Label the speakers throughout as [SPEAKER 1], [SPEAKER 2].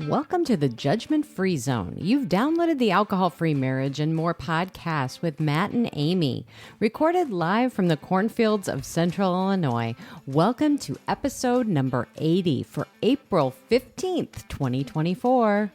[SPEAKER 1] Welcome to the Judgment Free Zone. You've downloaded the Alcohol Free Marriage and More podcast with Matt and Amy, recorded live from the cornfields of Central Illinois. Welcome to episode number 80 for April 15th, 2024.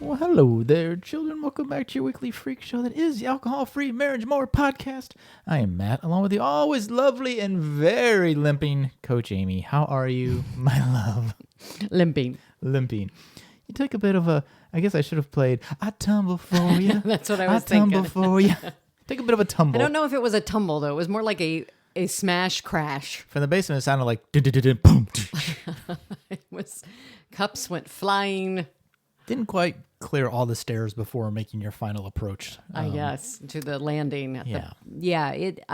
[SPEAKER 2] Well, hello there, children. Welcome back to your weekly freak show that is the Alcohol Free Marriage More podcast. I am Matt, along with the always lovely and very limping Coach Amy. How are you, my love?
[SPEAKER 1] Limping.
[SPEAKER 2] You took a bit of a, I guess I should have played, I tumble for you.
[SPEAKER 1] That's what I was thinking.
[SPEAKER 2] I tumble for you. Take a bit of a tumble.
[SPEAKER 1] I don't know if it was a tumble, though. It was more like a smash crash.
[SPEAKER 2] From the basement, it sounded like boom.
[SPEAKER 1] It was, cups went flying.
[SPEAKER 2] Didn't quite clear all the stairs before making your final approach.
[SPEAKER 1] I guess to the landing. It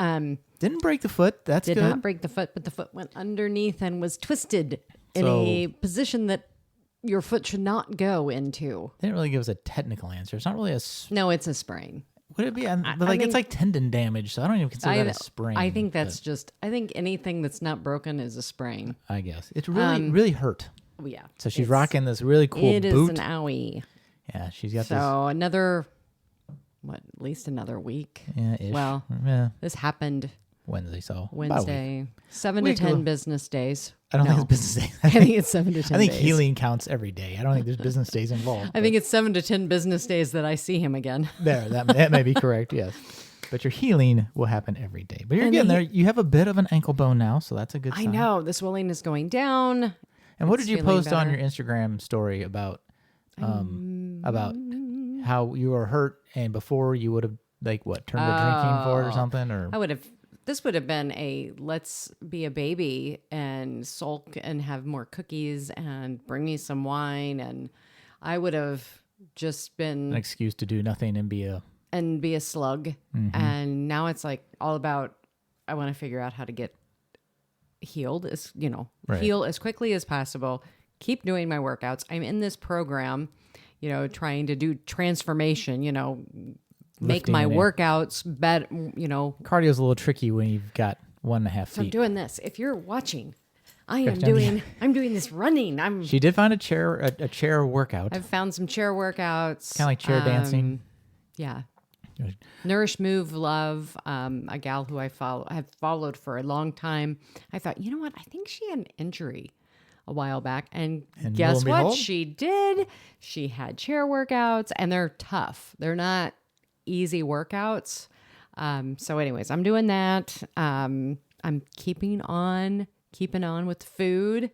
[SPEAKER 2] didn't break the foot. That's
[SPEAKER 1] did
[SPEAKER 2] good.
[SPEAKER 1] not break the foot, but the foot went underneath and was twisted in a position that your foot should not go into.
[SPEAKER 2] They didn't really give us a technical answer. It's not really a.
[SPEAKER 1] No, it's a sprain.
[SPEAKER 2] Would it be? It's like tendon damage, so I don't even consider that a sprain.
[SPEAKER 1] I think that's just. I think anything that's not broken is a sprain.
[SPEAKER 2] I guess it's really hurt.
[SPEAKER 1] Yeah.
[SPEAKER 2] So she's rocking this really cool boot.
[SPEAKER 1] It is an owie.
[SPEAKER 2] Yeah, she's got this.
[SPEAKER 1] So at least another week.
[SPEAKER 2] Yeah, ish.
[SPEAKER 1] Well,
[SPEAKER 2] yeah.
[SPEAKER 1] This happened
[SPEAKER 2] Wednesday.
[SPEAKER 1] 7 to 10 business days.
[SPEAKER 2] I don't think it's business days.
[SPEAKER 1] I think it's 7 to 10
[SPEAKER 2] I think
[SPEAKER 1] days.
[SPEAKER 2] healing counts every day. I don't think there's business days involved.
[SPEAKER 1] I think it's 7 to 10 business days that I see him again.
[SPEAKER 2] That may be correct, yes. But your healing will happen every day. But you're getting there. You have a bit of an ankle bone now, so that's a good sign.
[SPEAKER 1] I know. The swelling is going down.
[SPEAKER 2] And what did you post on your Instagram story about how you were hurt and before you would have turned to drinking for it or something? Or
[SPEAKER 1] this would have been let's be a baby and sulk and have more cookies and bring me some wine, and I would have just been
[SPEAKER 2] an excuse to do nothing and be a
[SPEAKER 1] slug. Mm-hmm. And now it's like all about I want to figure out how to get healed, heal as quickly as possible, keep doing my workouts. I'm in this program, trying to do transformation, make my workouts better,
[SPEAKER 2] Cardio's a little tricky when you've got 1.5 feet.
[SPEAKER 1] So I'm doing this. If you're watching, I'm doing this running.
[SPEAKER 2] She did find a chair workout.
[SPEAKER 1] I've found some chair workouts.
[SPEAKER 2] Kind of like chair dancing.
[SPEAKER 1] Yeah. Nourish, Move, Love, a gal who I have followed for a long time. I thought, you know what? I think she had an injury a while back. And guess what?
[SPEAKER 2] Behold?
[SPEAKER 1] She did. She had chair workouts, and they're tough. They're not easy workouts. So anyways, I'm doing that. I'm keeping on with food.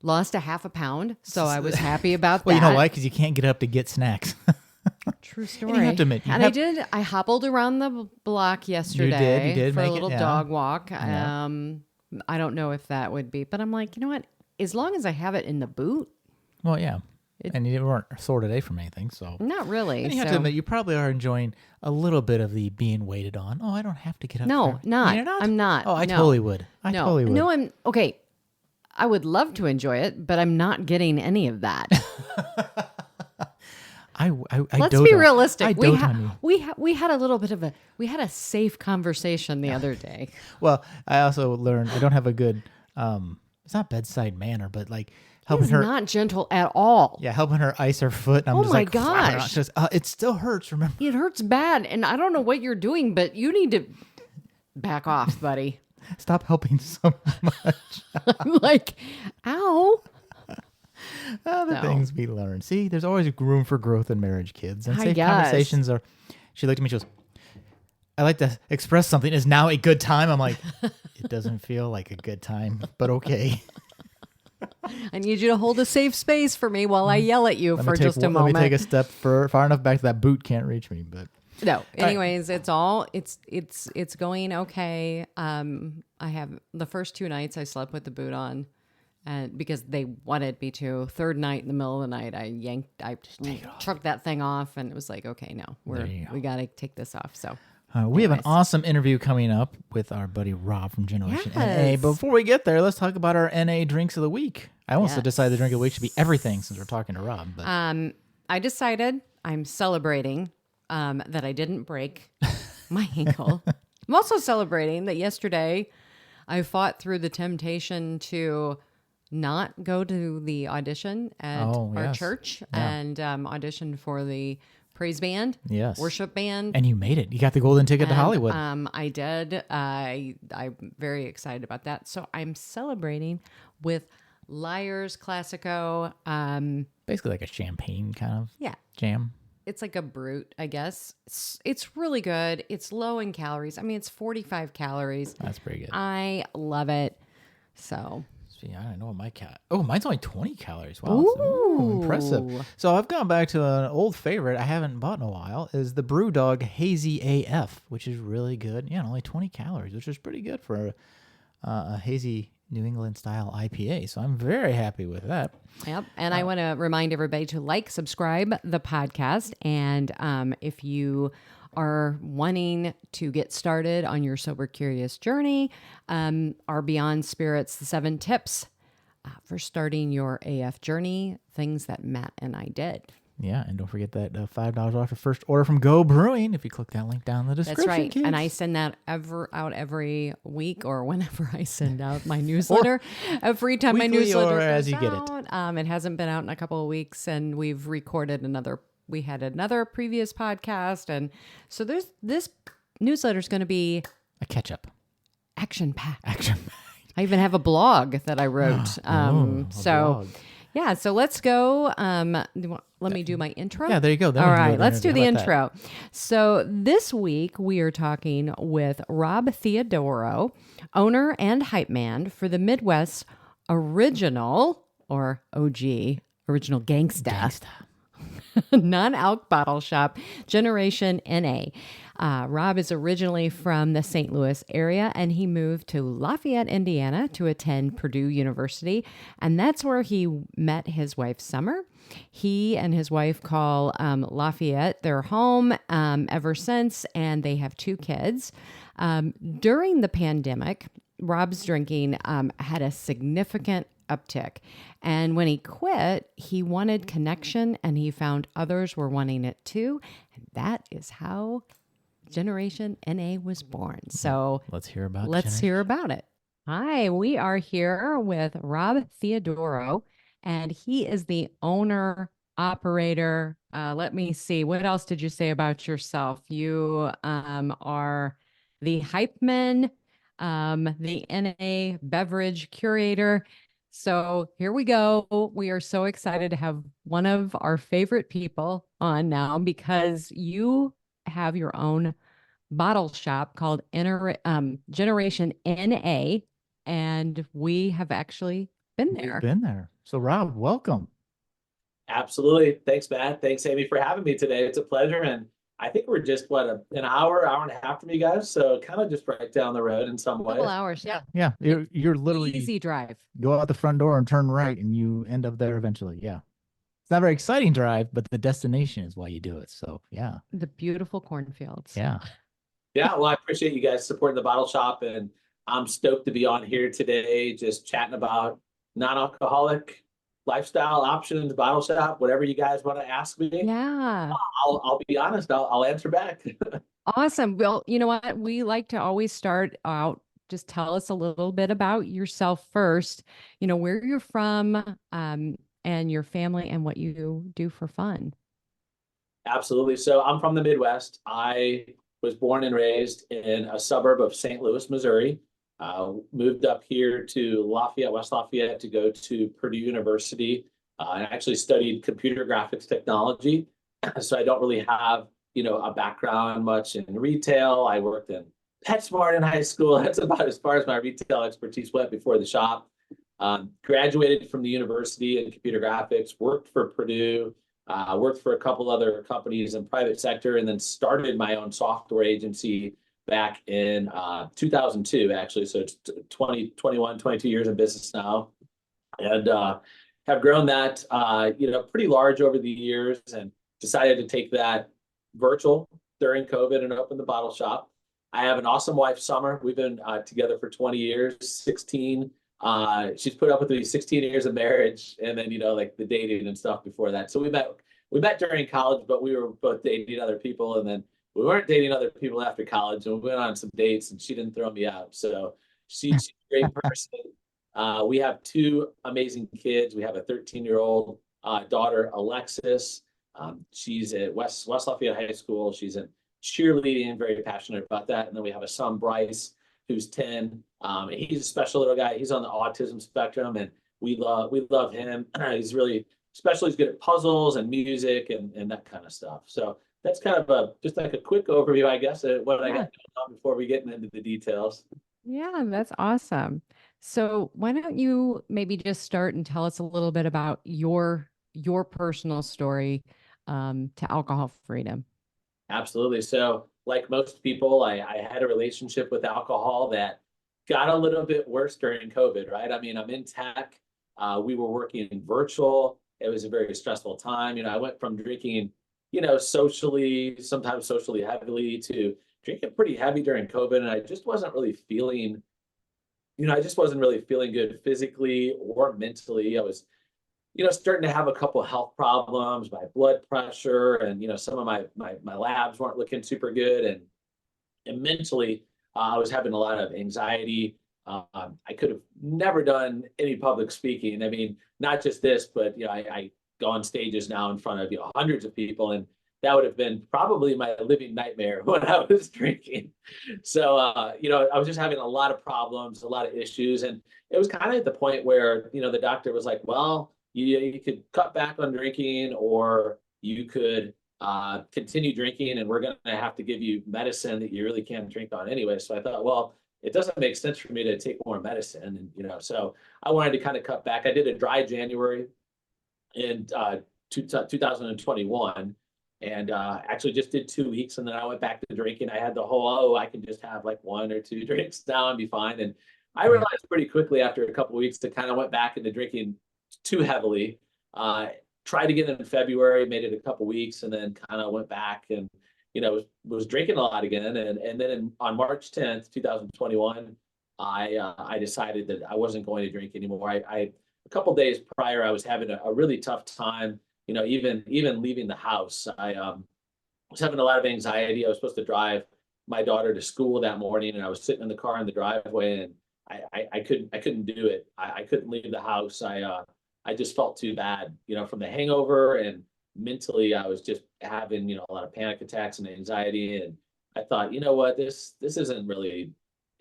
[SPEAKER 1] Lost a 0.5 pound, so I was happy about that.
[SPEAKER 2] Well, you know why? Because you can't get up to get snacks.
[SPEAKER 1] True story.
[SPEAKER 2] And you have to admit,
[SPEAKER 1] I hobbled around the block yesterday.
[SPEAKER 2] You did
[SPEAKER 1] for
[SPEAKER 2] make
[SPEAKER 1] a little dog walk.
[SPEAKER 2] Yeah.
[SPEAKER 1] I don't know if that would be, but I'm like, you know what? As long as I have it in the boot.
[SPEAKER 2] Well, yeah. And you weren't sore today from anything, so.
[SPEAKER 1] Not really.
[SPEAKER 2] And you have to admit, you probably are enjoying a little bit of the being waited on. Oh, I don't have to get up.
[SPEAKER 1] No, not.
[SPEAKER 2] You're not.
[SPEAKER 1] I'm not.
[SPEAKER 2] Oh, I totally would. Totally would.
[SPEAKER 1] No, I'm okay. I would love to enjoy it, but I'm not getting any of that. Let's be realistic. We had a little bit of a safe conversation the other day.
[SPEAKER 2] Well, I also learned I don't have a good it's not bedside manner, but like helping her
[SPEAKER 1] not gentle at all.
[SPEAKER 2] Yeah, helping her ice her foot. And I'm just
[SPEAKER 1] my
[SPEAKER 2] like,
[SPEAKER 1] gosh,
[SPEAKER 2] it still hurts. Remember,
[SPEAKER 1] it hurts bad, and I don't know what you're doing, but you need to back off, buddy.
[SPEAKER 2] Stop helping so much.
[SPEAKER 1] I'm like, ow.
[SPEAKER 2] The things we learn. See, there's always room for growth in marriage, kids. And safe conversations are. She looked at me. She goes, "I like to express something. Is now a good time?" I'm like, it doesn't feel like a good time, but okay.
[SPEAKER 1] I need you to hold a safe space for me while I yell at you for just a moment.
[SPEAKER 2] Let me take a step far enough back to that boot can't reach me, but.
[SPEAKER 1] No. Anyways, it's going okay. I have the first 2 nights I slept with the boot on, and because they wanted me to. Third night in the middle of the night, I chucked that thing off, and it was like, okay, no, we got to take this off. So.
[SPEAKER 2] We have an awesome interview coming up with our buddy Rob from Generation NA. But before we get there, let's talk about our NA drinks of the week. I almost decided the drink of the week should be everything since we're talking to Rob. But.
[SPEAKER 1] I decided I'm celebrating that I didn't break my ankle. I'm also celebrating that yesterday I fought through the temptation to not go to the audition at our church and audition for the praise band, worship band.
[SPEAKER 2] And you made it. You got the golden ticket to Hollywood.
[SPEAKER 1] I did. I'm very excited about that. So I'm celebrating with Lyre's Classico.
[SPEAKER 2] Basically like a champagne kind of jam.
[SPEAKER 1] It's like a brute, I guess. It's really good. It's low in calories. I mean, it's 45 calories.
[SPEAKER 2] That's pretty good.
[SPEAKER 1] I love it. So...
[SPEAKER 2] I don't know what my mine's only 20 calories. Wow. Ooh, impressive. So I've gone back to an old favorite I haven't bought in a while is the Brew Dog Hazy AF, which is really good. Yeah, only 20 calories, which is pretty good for a hazy New England style IPA. So I'm very happy with that.
[SPEAKER 1] Yep. And I want to remind everybody to subscribe the podcast. And if you are wanting to get started on your sober curious journey, our Beyond Spirits, the 7 tips for starting your AF journey, things that Matt and I did.
[SPEAKER 2] Yeah, and don't forget that $5 off your first order from Go Brewing if you click that link down in the description.
[SPEAKER 1] That's right.
[SPEAKER 2] Kids.
[SPEAKER 1] And I send that out every week or whenever I send out my newsletter. Every time my newsletter goes
[SPEAKER 2] as you
[SPEAKER 1] out,
[SPEAKER 2] get it.
[SPEAKER 1] It hasn't been out in a couple of weeks, and we've recorded we had another previous podcast. And so this newsletter is going to be
[SPEAKER 2] a catch-up.
[SPEAKER 1] Action-packed.
[SPEAKER 2] Action-packed.
[SPEAKER 1] I even have a blog that I wrote.
[SPEAKER 2] Blog.
[SPEAKER 1] Yeah, so let's go. Let me do my intro.
[SPEAKER 2] Yeah, there you go.
[SPEAKER 1] All right, let's do the intro. So this week we are talking with Rob Theodorow, owner and hype man for the Midwest original, or OG, original gangsta. Non-Alc bottle shop, Generation NA. Rob is originally from the St. Louis area, and he moved to Lafayette, Indiana to attend Purdue University, and that's where he met his wife, Summer. He and his wife call Lafayette their home ever since, and they have 2 kids. During the pandemic, Rob's drinking had a significant uptick. And when he quit, he wanted connection, and he found others were wanting it too. And that is how Generation NA was born. So
[SPEAKER 2] let's hear about
[SPEAKER 1] it. Hi, we are here with Rob Theodorow, and he is the owner, operator. Let me see. What else did you say about yourself? You are the hipeman, the NA beverage curator. So here we go. We are so excited to have one of our favorite people on now, because you have your own bottle shop called Generation NA, and we have actually been there.
[SPEAKER 2] We've been there. So Rob, welcome.
[SPEAKER 3] Absolutely. Thanks, Matt. Thanks, Amy, for having me today. It's a pleasure. And I think we're just, an hour and a half from you guys. So kind of just right down the road in some way.
[SPEAKER 1] A couple hours, yeah.
[SPEAKER 2] Yeah, you're literally
[SPEAKER 1] easy drive.
[SPEAKER 2] Go out the front door and turn right, and you end up there eventually. Yeah. It's not a very exciting drive, but the destination is why you do it. So yeah.
[SPEAKER 1] The beautiful cornfields.
[SPEAKER 2] Yeah.
[SPEAKER 3] Yeah, well, I appreciate you guys supporting the bottle shop, and I'm stoked to be on here today, just chatting about non-alcoholic lifestyle options, bottle shop, whatever you guys want to ask me.
[SPEAKER 1] Yeah.
[SPEAKER 3] I'll be honest. I'll answer back.
[SPEAKER 1] Awesome. Well, you know what? We like to always start out. Just tell us a little bit about yourself first. You know, where you're from, and your family, and what you do for fun.
[SPEAKER 3] Absolutely. So I'm from the Midwest. I was born and raised in a suburb of St. Louis, Missouri. Moved up here to Lafayette, West Lafayette, to go to Purdue University. I actually studied computer graphics technology. So I don't really have, a background much in retail. I worked in PetSmart in high school. That's about as far as my retail expertise went before the shop. Graduated from the university in computer graphics, worked for Purdue, worked for a couple other companies in private sector, and then started my own software agency back in 2002, actually. So it's 22 years in business now. And have grown that, pretty large over the years, and decided to take that virtual during COVID and open the bottle shop. I have an awesome wife, Summer. We've been together for 20 years, 16. She's put up with me 16 years of marriage, and then, like the dating and stuff before that. So we met during college, but we were both dating other people, and then we weren't dating other people after college, and we went on some dates, and she didn't throw me out. So She's a great person. We have two amazing kids. We have a 13-year-old daughter, Alexis. She's at West Lafayette High School. She's in cheerleading, very passionate about that. And then we have a son, Bryce, who's 10. He's a special little guy. He's on the autism spectrum, and we love him. He's really special. He's good at puzzles and music and that kind of stuff. So that's kind of just like a quick overview, I guess, of what I got going on before we get into the details.
[SPEAKER 1] Yeah, that's awesome. So why don't you maybe just start and tell us a little bit about your personal story to alcohol freedom?
[SPEAKER 3] Absolutely. So like most people, I had a relationship with alcohol that got a little bit worse during COVID, right? I mean, I'm in tech. We were working virtual. It was a very stressful time. I went from drinking, socially, sometimes socially heavily, to drinking pretty heavy during COVID. And I just wasn't really feeling, good physically or mentally. I was, starting to have a couple of health problems, my blood pressure, and, some of my labs weren't looking super good. And mentally, I was having a lot of anxiety. I could have never done any public speaking. I mean, not just this, but I go on stages now in front of hundreds of people, and that would have been probably my living nightmare when I was drinking. So I was just having a lot of problems, a lot of issues, and it was kind of at the point where the doctor was like, "Well, you could cut back on drinking, or you could continue drinking, and we're going to have to give you medicine that you really can't drink on anyway." So I thought, well, it doesn't make sense for me to take more medicine. And, so I wanted to kind of cut back. I did a dry January in 2021, and actually just did 2 weeks. And then I went back to drinking. I had the whole, I can just have like 1 or 2 drinks now and be fine. And I realized pretty quickly after a couple of weeks that kind of went back into drinking too heavily. Tried again in February, made it a couple weeks, and then kind of went back and was drinking a lot again. And then on March 10th, 2021, I decided that I wasn't going to drink anymore. I a couple days prior, I was having a really tough time. Even leaving the house, I was having a lot of anxiety. I was supposed to drive my daughter to school that morning, and I was sitting in the car in the driveway, and I couldn't do it. I couldn't leave the house. I just felt too bad, from the hangover, and mentally I was just having, a lot of panic attacks and anxiety. And I thought, you know what, this isn't really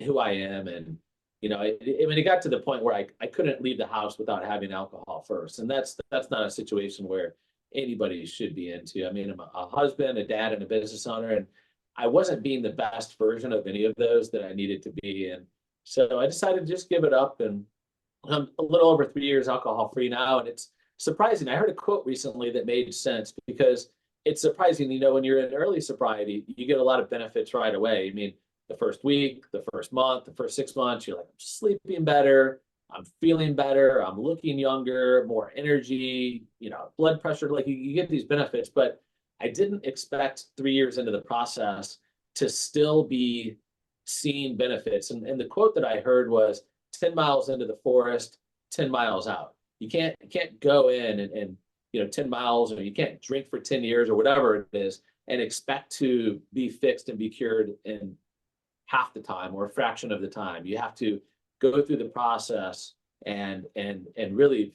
[SPEAKER 3] who I am. And, it got to the point where I couldn't leave the house without having alcohol first. And that's not a situation where anybody should be into. I mean, I'm a husband, a dad, and a business owner, and I wasn't being the best version of any of those that I needed to be. And so I decided to just give it up, and I'm a little over 3 years alcohol free now. And it's surprising. I heard a quote recently that made sense, because it's surprising, when you're in early sobriety, you get a lot of benefits right away. I mean, the first week, the first month, the first 6 months, you're like, I'm sleeping better, I'm feeling better, I'm looking younger, more energy, blood pressure, like you get these benefits. But I didn't expect 3 years into the process to still be seeing benefits. And the quote that I heard was, 10 miles into the forest, 10 miles out. You can't go in and 10 miles, or you can't drink for 10 years or whatever it is, and expect to be fixed and be cured in half the time or a fraction of the time. You have to go through the process and really,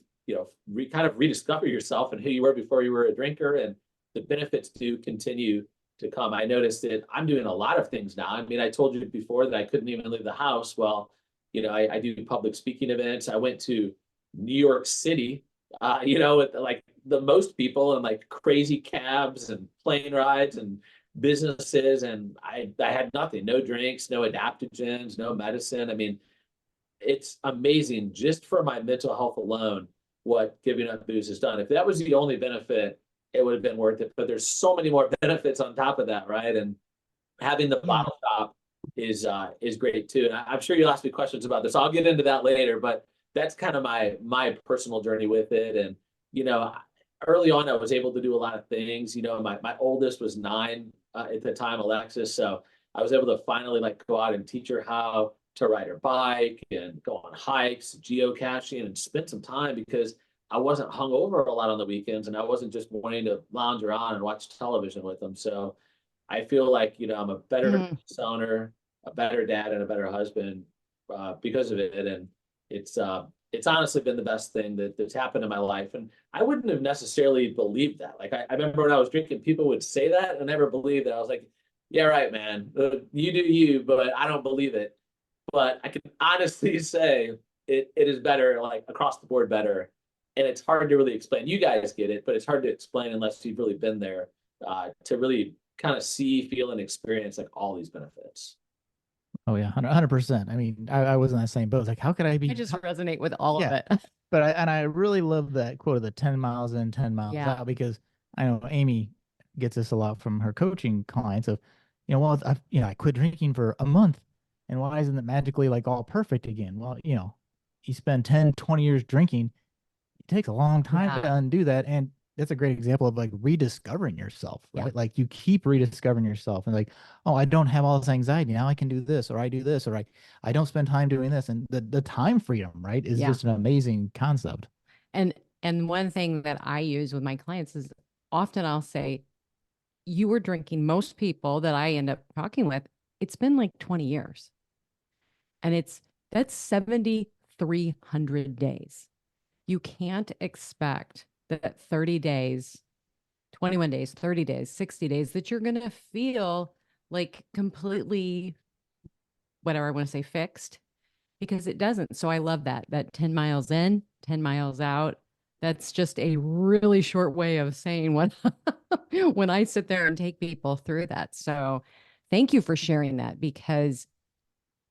[SPEAKER 3] kind of rediscover yourself and who you were before you were a drinker, and the benefits do continue to come. I noticed that I'm doing a lot of things now. I mean, I told you before that I couldn't even leave the house. Well, I do public speaking events. I went to New York City, with like the most people, and like crazy cabs and plane rides and businesses. And I had nothing, no drinks, no adaptogens, no medicine. I mean, it's amazing just for my mental health alone, what giving up booze has done. If that was the only benefit, it would have been worth it. But there's so many more benefits on top of that, right? And having the bottle shop is great too. And I'm sure you'll ask me questions about this. I'll get into that later, but that's kind of my personal journey with it. And, early on, I was able to do a lot of things. My oldest was 9 at the time, Alexis. So I was able to finally go out and teach her how to ride her bike and go on hikes, geocaching, and spend some time, because I wasn't hungover a lot on the weekends, and I wasn't just wanting to lounge around and watch television with them. So I feel like, I'm a better business owner, a better dad, and a better husband because of it. And it's honestly been the best thing that's happened in my life. And I wouldn't have necessarily believed that. Like, I remember when I was drinking, people would say that, and I never believed it. I was like, yeah, right, man. You do you, but I don't believe it. But I can honestly say it is better, like across the board better. And it's hard to really explain. You guys get it, but it's hard to explain unless you've really been there to really kind of see, feel, and experience like all these benefits.
[SPEAKER 2] Oh yeah, 100%. I mean, I was in that same boat. Like, how could I be?
[SPEAKER 1] I just resonate with all of it.
[SPEAKER 2] But I really love that quote of the 10 miles in, 10 miles out, because I know Amy gets this a lot from her coaching clients of, well, I quit drinking for a month, and why isn't it magically like all perfect again? Well, you spend 10, 20 years drinking, it takes a long time to undo that. And that's a great example of like rediscovering yourself, right? Yeah. Like you keep rediscovering yourself and like, oh, I don't have all this anxiety. Now I can do this, or I do this, or I don't spend time doing this. And the time freedom, right, is just an amazing concept.
[SPEAKER 1] And one thing that I use with my clients is often I'll say, you were drinking, most people that I end up talking with, it's been like 20 years. And that's 7,300 days. You can't expect that 30 days, 21 days, 30 days, 60 days, that you're going to feel like completely, whatever I want to say, fixed, because it doesn't. So I love that 10 miles in, 10 miles out. That's just a really short way of saying what when I sit there and take people through that. So thank you for sharing that, because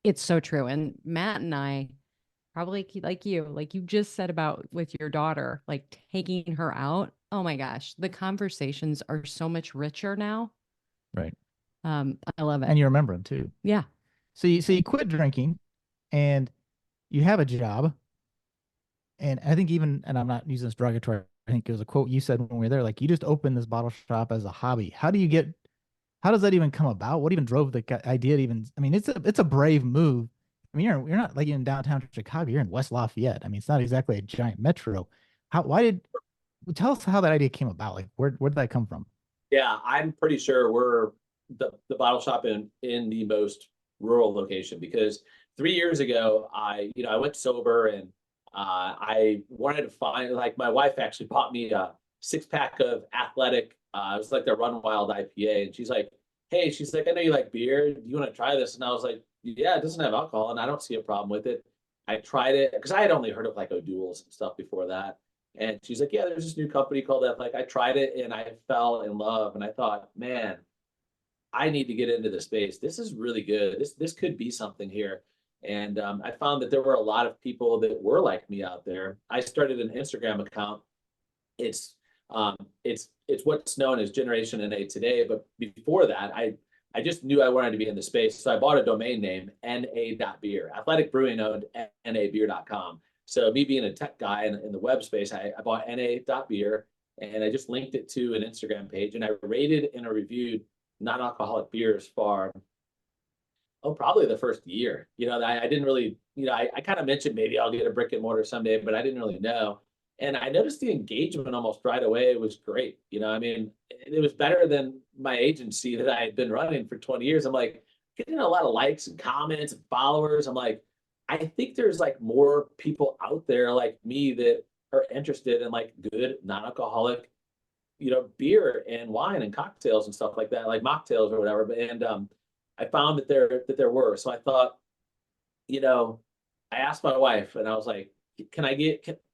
[SPEAKER 1] it's so true. And Matt and I, probably like you just said about with your daughter, like taking her out. Oh my gosh, the conversations are so much richer now.
[SPEAKER 2] Right.
[SPEAKER 1] I love it.
[SPEAKER 2] And you remember them too.
[SPEAKER 1] Yeah.
[SPEAKER 2] So you quit drinking, and you have a job. And I think and I'm not using this derogatory, I think it was a quote you said when we were there, like, you just opened this bottle shop as a hobby. How does that even come about? What even drove the idea to even, I mean, it's a brave move. I mean, you're not like in downtown Chicago, you're in West Lafayette. I mean, it's not exactly a giant metro. Tell us how that idea came about. Like, where did that come from?
[SPEAKER 3] Yeah, I'm pretty sure we're the bottle shop in the most rural location, because 3 years ago, I went sober, and I wanted to find, like, my wife actually bought me a 6-pack of Athletic. It was like the Run Wild IPA. And she's like, hey, I know you like beer. Do you want to try this? And I was like, yeah, it doesn't have alcohol, and I don't see a problem with it. I tried it because I had only heard of like O'Doul's and stuff before that. And she's like, yeah, there's this new company called Athletic. I tried it and I fell in love. And I thought, man, I need to get into this space. This is really good. This could be something here. And I found that there were a lot of people that were like me out there. I started an Instagram account. It's what's known as Generation NA today. But before that, I just knew I wanted to be in the space. So I bought a domain name, na.beer. Athletic Brewing owned nabeer.com. So me being a tech guy in the web space, I bought na.beer, and I just linked it to an Instagram page, and I rated and reviewed non-alcoholic beers for probably the first year. I didn't really, I kind of mentioned maybe I'll get a brick and mortar someday, but I didn't really know. And I noticed the engagement almost right away. It was great. I mean, it was better than my agency that I had been running for 20 years. I'm like getting a lot of likes and comments and followers. I'm like, I think there's like more people out there like me that are interested in like good non-alcoholic, beer and wine and cocktails and stuff like that, like mocktails or whatever. And I found that there were. So I thought, I asked my wife, and I was like,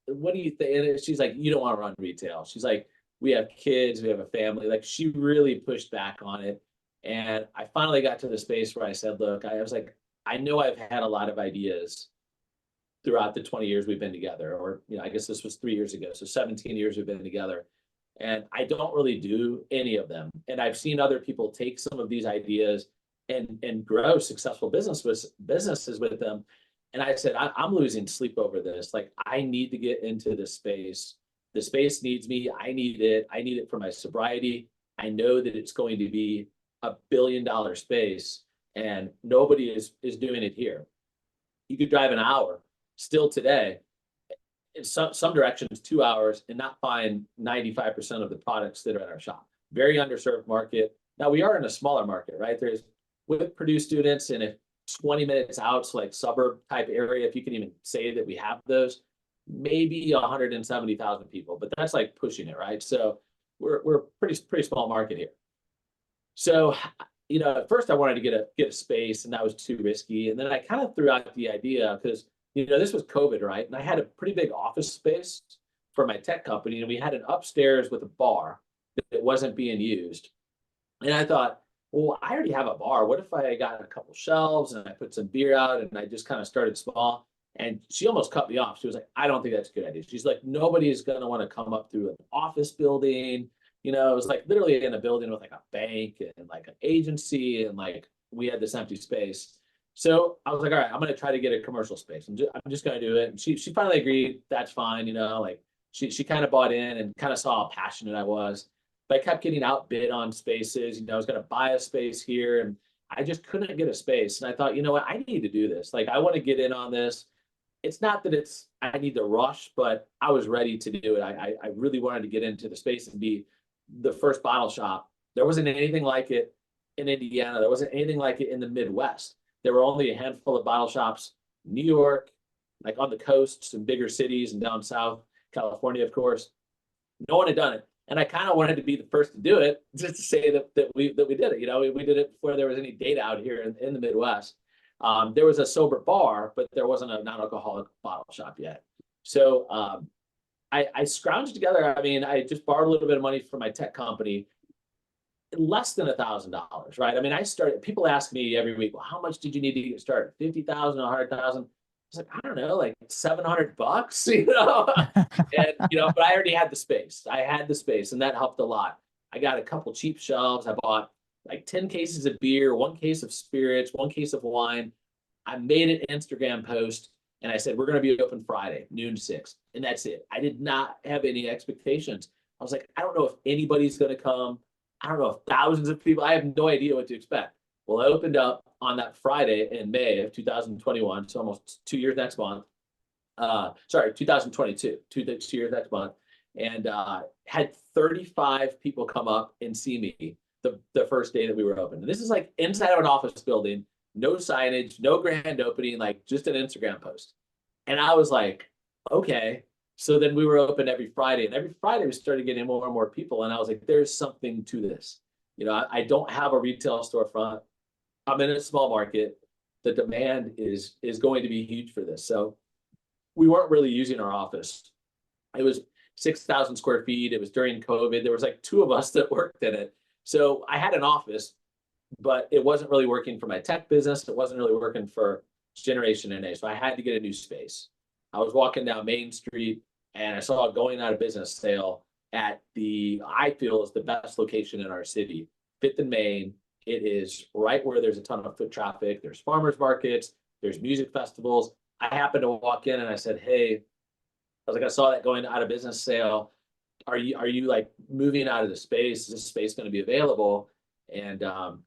[SPEAKER 3] what do you think? And she's like, you don't want to run retail. She's like, we have kids, we have a family. Like, she really pushed back on it. And I finally got to the space where I said, look, I was like, I know I've had a lot of ideas throughout the 20 years we've been together, or, I guess this was 3 years ago. So 17 years we've been together, and I don't really do any of them. And I've seen other people take some of these ideas and grow successful businesses with them. And I said, I'm losing sleep over this. Like, I need to get into this space. The space needs me. I need it. I need it for my sobriety. I know that it's going to be $1 billion space, and nobody is doing it here. You could drive an hour still today, in some directions 2 hours, and not find 95% of the products that are in our shop. Very underserved market. Now, we are in a smaller market, right? There's with Purdue students, and 20 minutes out, so like suburb type area, if you can even say that we have those, maybe 170,000 people, but that's like pushing it, right? So we're pretty small market here. So, at first I wanted to get a space, and that was too risky. And then I kind of threw out the idea because, this was COVID, right? And I had a pretty big office space for my tech company, and we had an upstairs with a bar that wasn't being used. And I thought, well, I already have a bar. What if I got a couple shelves and I put some beer out and I just kind of started small? And she almost cut me off. She was like, I don't think that's a good idea. She's like, nobody is going to want to come up through an office building. It was like literally in a building with like a bank and like an agency, and like we had this empty space. So I was like, all right, I'm going to try to get a commercial space. I'm just going to do it. And she finally agreed. That's fine. Like she kind of bought in and kind of saw how passionate I was. But I kept getting outbid on spaces. I was going to buy a space here, and I just couldn't get a space. And I thought, you know what, I need to do this. Like, I want to get in on this. It's not that I need to rush, but I was ready to do it. I really wanted to get into the space and be the first bottle shop. There wasn't anything like it in Indiana. There wasn't anything like it in the Midwest. There were only a handful of bottle shops, New York, like on the coasts and bigger cities, and down south, California, of course. No one had done it. And I kind of wanted to be the first to do it, just to say that we did it. We did it before there was any data out here in the Midwest. There was a sober bar, but there wasn't a non-alcoholic bottle shop yet. So I scrounged together. I just borrowed a little bit of money from my tech company, less than $1,000, right? I started. People ask me every week, well, how much did you need to get started? 50,000, 100,000. I was like, I don't know, like $700, and but I already had the space. I had the space, and that helped a lot. I got a couple cheap shelves. I bought like 10 cases of beer, 1 case of spirits, 1 case of wine. I made an Instagram post, and I said, we're going to be open Friday, noon 6. And that's it. I did not have any expectations. I was like, I don't know if anybody's going to come. I don't know if thousands of people, I have no idea what to expect. Well, I opened up on that Friday in May of 2021, so almost 2 years next month. 2022, 2 years next month. And had 35 people come up and see me the first day that we were open. And this is like inside of an office building, no signage, no grand opening, like just an Instagram post. And I was like, okay. So then we were open every Friday, and every Friday we started getting more and more people. And I was like, there's something to this. I don't have a retail storefront. I'm in a small market. The demand is going to be huge for this. So we weren't really using our office. It was 6,000 square feet. It was during COVID. There was like 2 of us that worked in it. So I had an office, but it wasn't really working for my tech business. It wasn't really working for Generation NA. So I had to get a new space. I was walking down Main Street, and I saw a going out of business sale at I feel is the best location in our city, 5th and Main. It is right where there's a ton of foot traffic. There's farmers markets. There's music festivals. I happened to walk in, and I said, hey, I saw that going out of business sale. Are you like moving out of the space? Is this space going to be available? And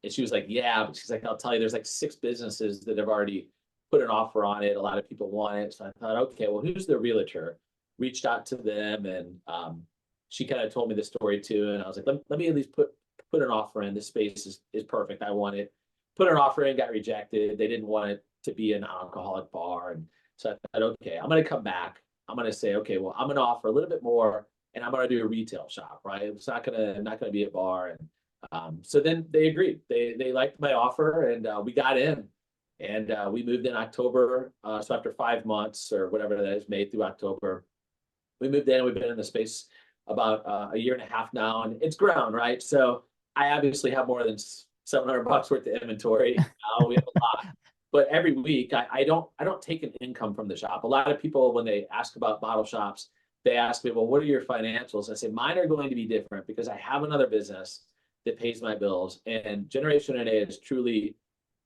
[SPEAKER 3] she was like, yeah. But she's like, I'll tell you, there's like 6 businesses that have already put an offer on it. A lot of people want it. So I thought, okay, well, who's the realtor? Reached out to them, and she kind of told me the story too. And I was like, let me at least put an offer in. This space is perfect. I want it. Put an offer in, got rejected. They didn't want it to be an alcoholic bar. And so I thought, okay, I'm going to come back. I'm going to say, okay, well, I'm going to offer a little bit more, and I'm going to do a retail shop, right? It's not going to be a bar. And so then they agreed. They liked my offer, and we got in, and we moved in October. So after 5 months or whatever that is, May through October, we moved in. We've been in the space about a year and a half now, and it's grown, right? So I obviously have more than $700 worth of inventory. We have a lot. But every week, I don't take an income from the shop. A lot of people, when they ask about bottle shops, they ask me, well, what are your financials? I say, mine are going to be different because I have another business that pays my bills. And Generation NA is truly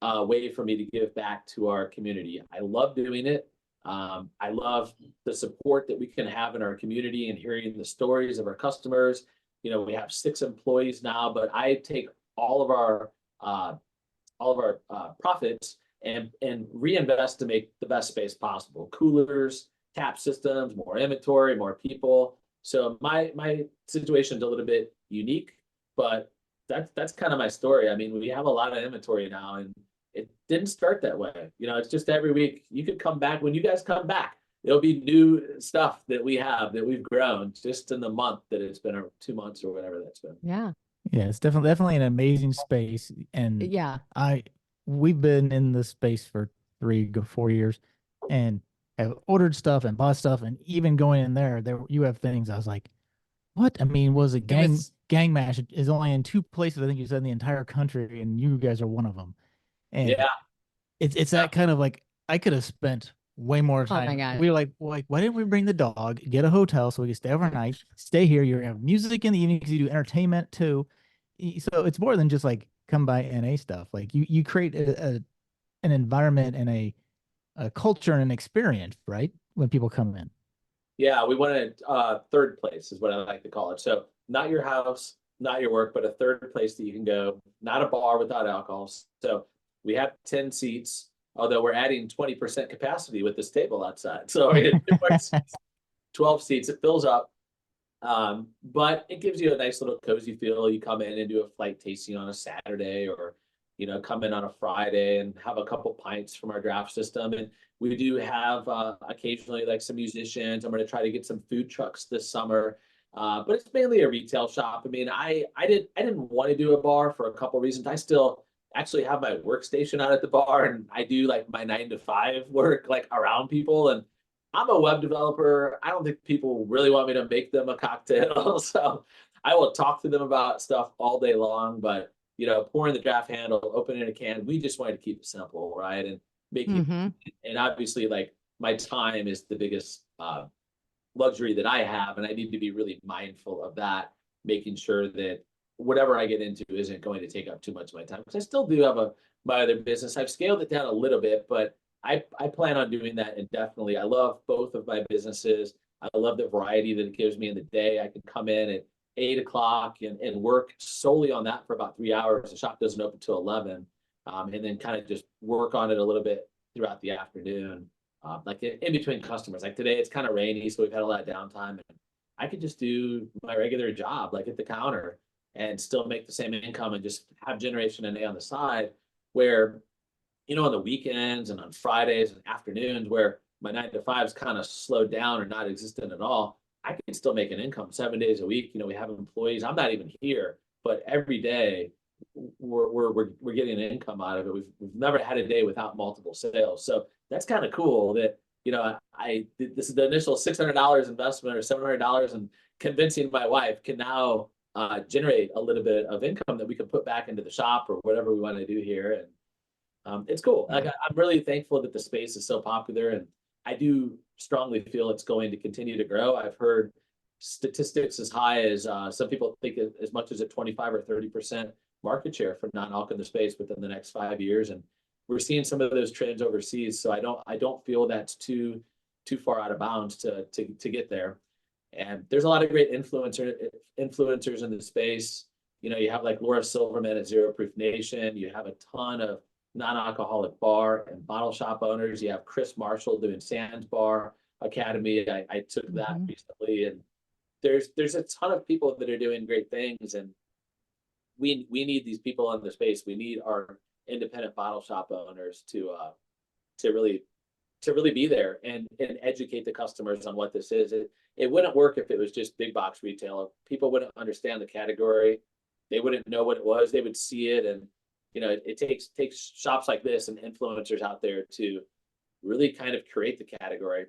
[SPEAKER 3] a way for me to give back to our community. I love doing it. I love the support that we can have in our community and hearing the stories of our customers. We have 6 employees now, but I take all of our profits and reinvest to make the best space possible. Coolers, tap systems, more inventory, more people. So my situation is a little bit unique, but that's kind of my story. We have a lot of inventory now, and didn't start that way. It's just every week you could come back. When you guys come back, there'll be new stuff that we've grown just in the month that it's been, or 2 months or whatever that's been.
[SPEAKER 1] Yeah.
[SPEAKER 2] Yeah, it's definitely an amazing space. And we've been in this space for 3 4 years and have ordered stuff and bought stuff, and even going in there you have things I was like, what? I mean, gang mash is only in 2 places, I think you said, in the entire country, and you guys are one of them. And it's that kind of like, I could have spent way more time. Oh my God. We were like, why didn't we bring the dog, get a hotel so we could stay overnight, stay here? You're gonna have music in the evening because you do entertainment too. So it's more than just like come by NA stuff. Like you create an environment and a culture and an experience, right? When people come in.
[SPEAKER 3] Yeah, we wanted third place is what I like to call it. So not your house, not your work, but a third place that you can go, not a bar without alcohol. So we have 10 seats, although we're adding 20% capacity with this table outside. So we get 12 seats, it fills up. But it gives you a nice little cozy feel. You come in and do a flight tasting on a Saturday, or come in on a Friday and have a couple pints from our draft system. And we do have occasionally like some musicians. I'm going to try to get some food trucks this summer, but it's mainly a retail shop. I mean, I didn't want to do a bar for a couple reasons. I still actually have my workstation out at the bar, and I do like my 9 to 5 work like around people. And I'm a web developer. I don't think people really want me to make them a cocktail. So I will talk to them about stuff all day long, but pouring the draft handle, opening a can, we just wanted to keep it simple, right? And make it, and obviously like my time is the biggest luxury that I have. And I need to be really mindful of that, making sure that whatever I get into isn't going to take up too much of my time. Because I still do have my other business. I've scaled it down a little bit, but I plan on doing that indefinitely. I love both of my businesses. I love the variety that it gives me in the day. I can come in at 8 o'clock and work solely on that for about 3 hours. The shop doesn't open till 11, and then kind of just work on it a little bit throughout the afternoon, like in between customers. Like today, it's kind of rainy, so we've had a lot of downtime. And I could just do my regular job, like at the counter, and still make the same income and just have Generation NA on the side, where on the weekends and on Fridays and afternoons where my 9 to 5's kind of slowed down or not existent at all, I can still make an income 7 days a week. We have employees. I'm not even here, but every day we're getting an income out of it. We've never had a day without multiple sales. So that's kind of cool that, this is the initial $600 investment or $700, and convincing my wife can now generate a little bit of income that we can put back into the shop or whatever we want to do here. And it's cool. Like I'm really thankful that the space is so popular, and I do strongly feel it's going to continue to grow. I've heard statistics as high as some people think as much as a 25 or 30% market share for non-alc in the space within the next 5 years, and we're seeing some of those trends overseas. So I don't feel that's too far out of bounds to get there. And there's a lot of great influencers in the space. You have like Laura Silverman at Zero Proof Nation. You have a ton of non-alcoholic bar and bottle shop owners. You have Chris Marshall doing Sands Bar Academy. I took that recently, and there's a ton of people that are doing great things, and we need these people in the space. We need our independent bottle shop owners to really be there and educate the customers on what this is. It wouldn't work if it was just big box retail. People wouldn't understand the category. They wouldn't know what it was. They would see it, and it takes shops like this and influencers out there to really kind of create the category.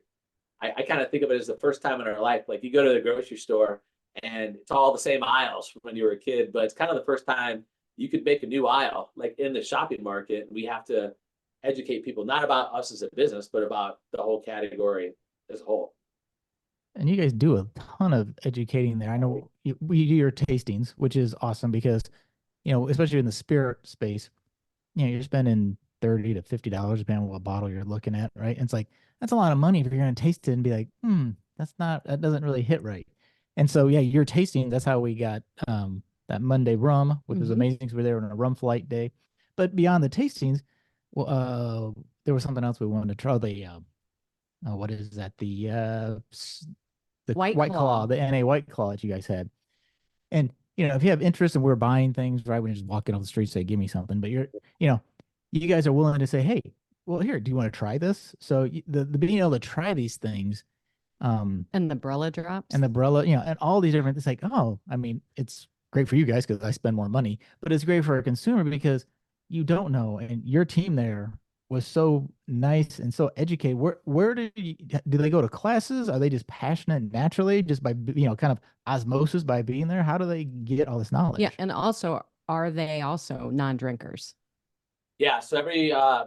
[SPEAKER 3] I kind of think of it as the first time in our life. Like you go to the grocery store and it's all the same aisles from when you were a kid, but it's kind of the first time you could make a new aisle, like in the shopping market. We have to educate people, not about us as a business, but about the whole category as a whole.
[SPEAKER 2] And you guys do a ton of educating there. I know we do your tastings, which is awesome because, especially in the spirit space, you're spending $30 to $50 depending on what bottle you're looking at, right? And it's like, that's a lot of money if you're going to taste it and be like, that doesn't really hit right. And so, yeah, your tasting, that's how we got that Monday rum, which was amazing because we were there on a rum flight day. But beyond the tastings, there was something else we wanted to try. What is that? The
[SPEAKER 1] White Claw,
[SPEAKER 2] the NA White Claw that you guys had. And, if you have interest and we're buying things, right, we just walk in off the street, say, give me something. But you guys are willing to say, hey, well, here, do you want to try this? So the being able to try these things,
[SPEAKER 1] and the umbrella drops
[SPEAKER 2] and the umbrella, and all these different, it's like, oh, I mean, it's great for you guys because I spend more money, but it's great for a consumer because you don't know. And your team there was so nice and so educated. Where do they go to classes? Are they just passionate naturally, just by, kind of osmosis by being there? How do they get all this knowledge?
[SPEAKER 1] Yeah. And also, are they also non-drinkers?
[SPEAKER 3] Yeah. So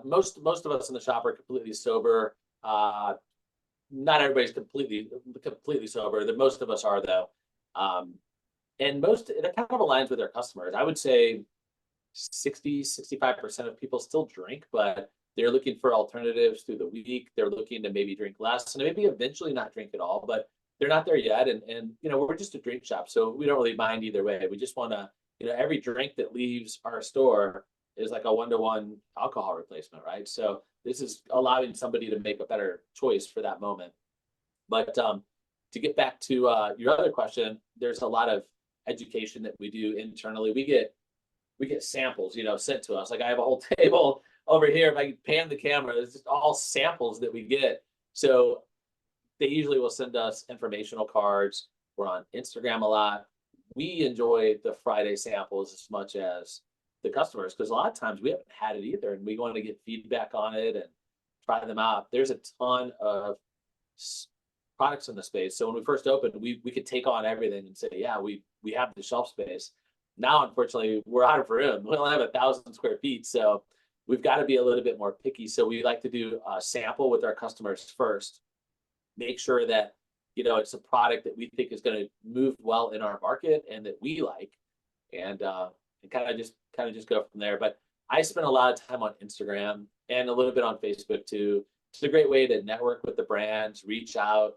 [SPEAKER 3] most of us in the shop are completely sober. Not everybody's completely sober. Most of us are, though. And it kind of aligns with our customers. I would say 65% of people still drink, but they're looking for alternatives through the week. They're looking to maybe drink less and maybe eventually not drink at all, but they're not there yet. And we're just a drink shop, so we don't really mind either way. We just want to, every drink that leaves our store is like a 1-to-1 alcohol replacement, right? So this is allowing somebody to make a better choice for that moment. But to get back to your other question, there's a lot of education that we do internally. We get samples, sent to us. Like I have a whole table over here. If I can pan the camera, it's just all samples that we get. So they usually will send us informational cards. We're on Instagram a lot. We enjoy the Friday samples as much as the customers, because a lot of times we haven't had it either, and we want to get feedback on it and try them out. There's a ton of products in the space. So when we first opened, we could take on everything and say, yeah, we have the shelf space. Now, unfortunately, we're out of room. We only have 1,000 square feet. So we've got to be a little bit more picky. So we like to do a sample with our customers first, make sure that, it's a product that we think is going to move well in our market and that we like, and kind of just go from there. But I spend a lot of time on Instagram and a little bit on Facebook too. It's a great way to network with the brands, reach out,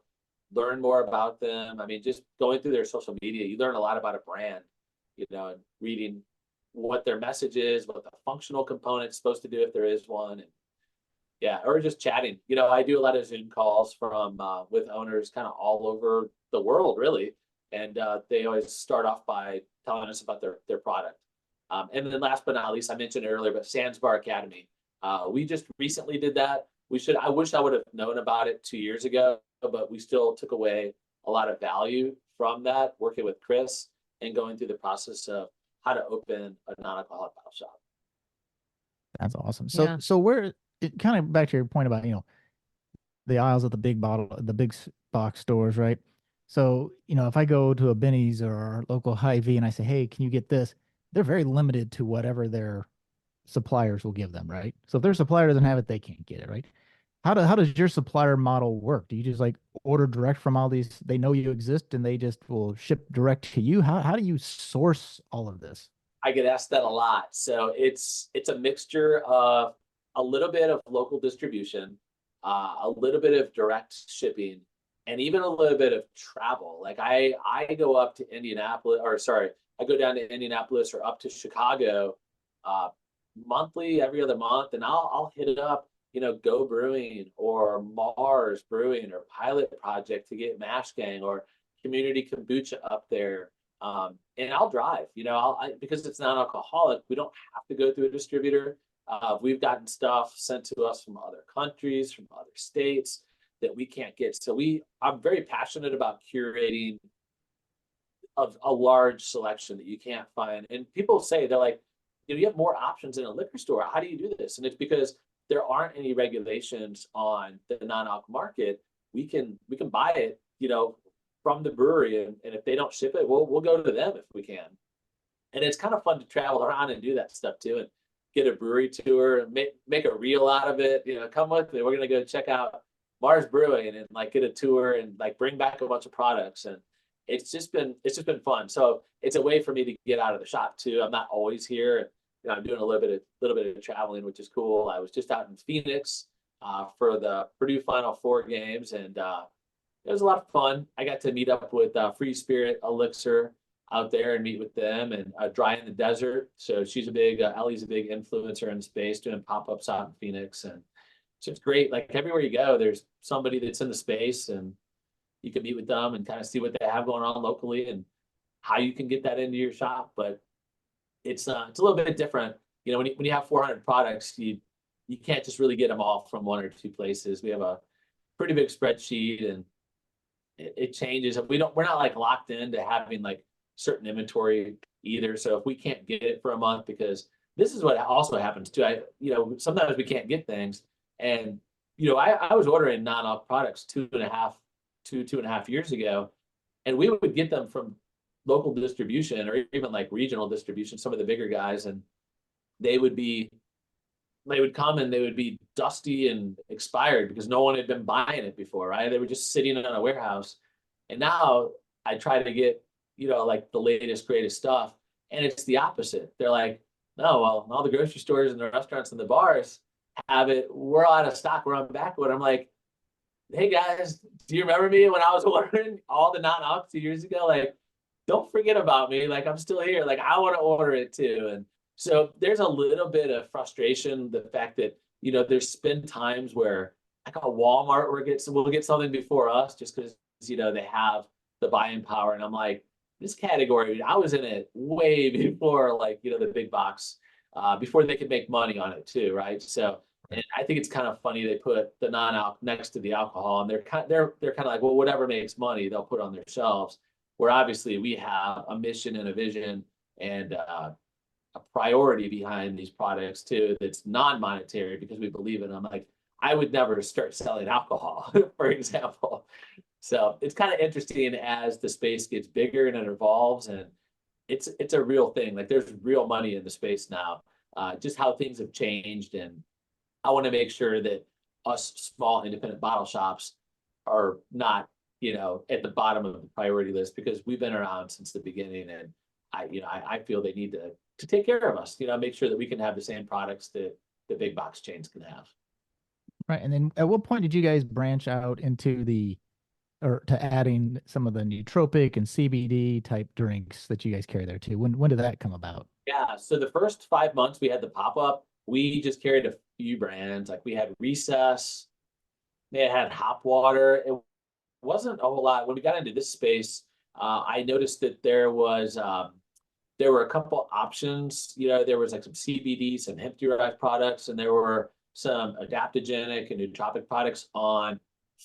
[SPEAKER 3] learn more about them. I mean, just going through their social media, you learn a lot about a brand, and reading what their message is, what the functional component's supposed to do if there is one. And yeah, or just chatting. I do a lot of Zoom calls from with owners kind of all over the world, really. And they always start off by telling us about their product. And then last but not least, I mentioned earlier, but Sandsbar Academy. We just recently did that. I wish I would have known about it 2 years ago, but we still took away a lot of value from that, working with Chris and going through the process of how to open a non-alcoholic bottle shop.
[SPEAKER 2] That's awesome. So where it kind of back to your point about, the aisles of the big box stores, right? So, if I go to a Benny's or our local Hy-Vee and I say, hey, can you get this? They're very limited to whatever their suppliers will give them, right? So if their supplier doesn't have it, they can't get it, right? How does your supplier model work? Do you just like order direct from all these? They know you exist and they just will ship direct to you. How do you source all of this?
[SPEAKER 3] I get asked that a lot. So it's a mixture of a little bit of local distribution, a little bit of direct shipping, and even a little bit of travel. Like I go up to Indianapolis, I go down to Indianapolis or up to Chicago monthly, every other month, and I'll hit it up, Go Brewing or Mars Brewing or Pilot Project to get Mash Gang or Community Kombucha up there. And I'll drive, because it's non-alcoholic, we don't have to go through a distributor. We've gotten stuff sent to us from other countries, from other states that we can't get. So I'm very passionate about curating a large selection that you can't find. And people say, they're like, you have more options in a liquor store. How do you do this? And it's because there aren't any regulations on the non-alc market. We can buy it, from the brewery, and if they don't ship it, we'll go to them if we can. And it's kind of fun to travel around and do that stuff too, and get a brewery tour and make a reel out of it. Come with me. We're gonna go check out Mars Brewing and like get a tour and like bring back a bunch of products. And it's just been fun. So it's a way for me to get out of the shop too. I'm not always here. I'm doing a little bit of traveling, which is cool. I was just out in Phoenix for the Purdue Final Four games, and it was a lot of fun. I got to meet up with Free Spirit Elixir out there and meet with them, and Dry in the Desert. So she's Ellie's a big influencer in the space, doing pop-ups out in Phoenix. And it's just great. Like everywhere you go, there's somebody that's in the space, and you can meet with them and kind of see what they have going on locally and how you can get that into your shop. But it's a little bit different. you know, when you have 400 products, you can't just really get them all from one or two places. We have a pretty big spreadsheet, and it changes. We're not like locked into having like certain inventory either. So if we can't get it for a month, because this is what also happens too. Sometimes we can't get things, and I was ordering non-alc products 2.5 years ago, and we would get them from local distribution or even like regional distribution, some of the bigger guys, and they would come and they would be dusty and expired because no one had been buying it before, right? They were just sitting in a warehouse. And now I try to get, like the latest, greatest stuff. And it's the opposite. They're like, no, well, all the grocery stores and the restaurants and the bars have it. We're out of stock. We're on backorder. I'm like, hey guys, do you remember me when I was ordering all the non-alc 2 years ago? Like, don't forget about me. Like, I'm still here. Like, I want to order it too. And so there's a little bit of frustration, the fact that, there's been times where like a Walmart will get something before us just because, they have the buying power. And I'm like, this category, I was in it way before, like, the big box, before they could make money on it too, right? So, and I think it's kind of funny they put the non-alc next to the alcohol, and they're kind of like, well, whatever makes money, they'll put on their shelves. Where obviously we have a mission and a vision and a priority behind these products too that's non-monetary because we believe in them. Like, I would never start selling alcohol, for example. So it's kind of interesting as the space gets bigger and it evolves, and it's a real thing. Like, there's real money in the space now. Just how things have changed, and I want to make sure that us small independent bottle shops are not, at the bottom of the priority list, because we've been around since the beginning, and I feel they need to take care of us, make sure that we can have the same products that the big box chains can have.
[SPEAKER 2] Right. And then at what point did you guys branch out into to adding some of the nootropic and CBD type drinks that you guys carry there too? When did that come about?
[SPEAKER 3] Yeah. So the first 5 months we had the pop-up, we just carried a few brands. Like, we had Recess, they had Hop Water. It wasn't a whole lot. When we got into this space, I noticed that there were a couple options. There was like some CBD, some hemp-derived products, and there were some adaptogenic and nootropic products on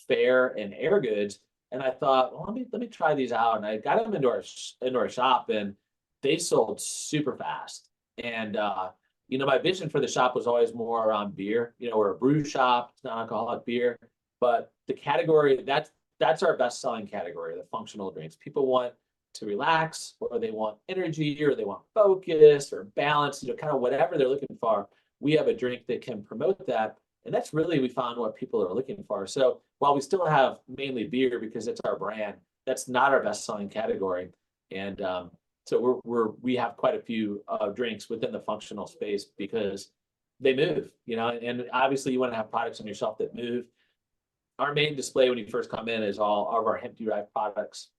[SPEAKER 3] Fair and Air Goods. And I thought, well, let me try these out. And I got them into our shop, and they sold super fast. And my vision for the shop was always more around beer. We're a brew shop, it's non-alcoholic beer, but the category that's our best selling category, the functional drinks. People want to relax, or they want energy, or they want focus or balance, kind of whatever they're looking for. We have a drink that can promote that. And that's really, we found, what people are looking for. So while we still have mainly beer because it's our brand, that's not our best selling category. And so we have quite a few drinks within the functional space because they move, and obviously you want to have products on your shelf that move. Our main display when you first come in is all of our hemp-derived products.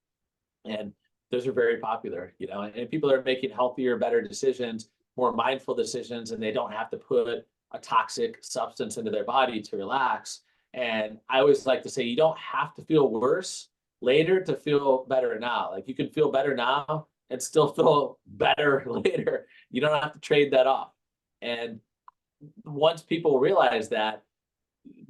[SPEAKER 3] And those are very popular, and people are making healthier, better decisions, more mindful decisions, and they don't have to put a toxic substance into their body to relax. And I always like to say, you don't have to feel worse later to feel better now. Like, you can feel better now and still feel better later. You don't have to trade that off. And once people realize that,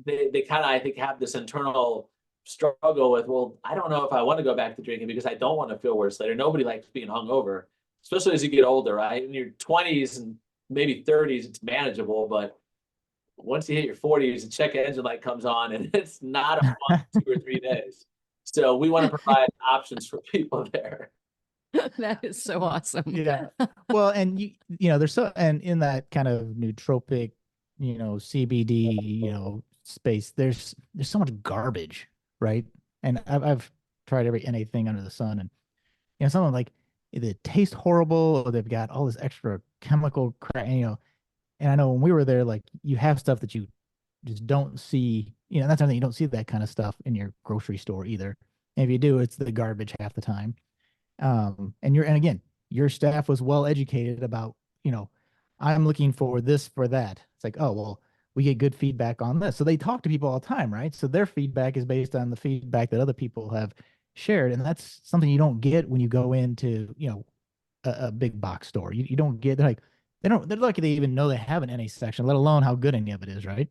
[SPEAKER 3] they kind of, I think, have this internal struggle with, well, I don't know if I want to go back to drinking because I don't want to feel worse later. Nobody likes being hungover, especially as you get older, right? In your 20s and maybe 30s, it's manageable, but once you hit your 40s, the check engine light comes on, and it's not a fun 2 or 3 days. So we want to provide options for people there.
[SPEAKER 1] That is so awesome.
[SPEAKER 2] Yeah. Well, and and in that kind of nootropic, CBD, space, there's so much garbage, right? And I've tried anything under the sun, and someone like, they taste horrible, or they've got all this extra chemical crap, and I know when we were there, like, you have stuff that you just don't see, that's something you don't see that kind of stuff in your grocery store either. And if you do, it's the garbage half the time. And again, your staff was well educated about, I'm looking for this, for that. It's like, oh, well, we get good feedback on this. So they talk to people all the time, right? So their feedback is based on the feedback that other people have shared. And that's something you don't get when you go into, a big box store. You don't get, like, they're lucky they even know they have an NA section, let alone how good any of it is, right?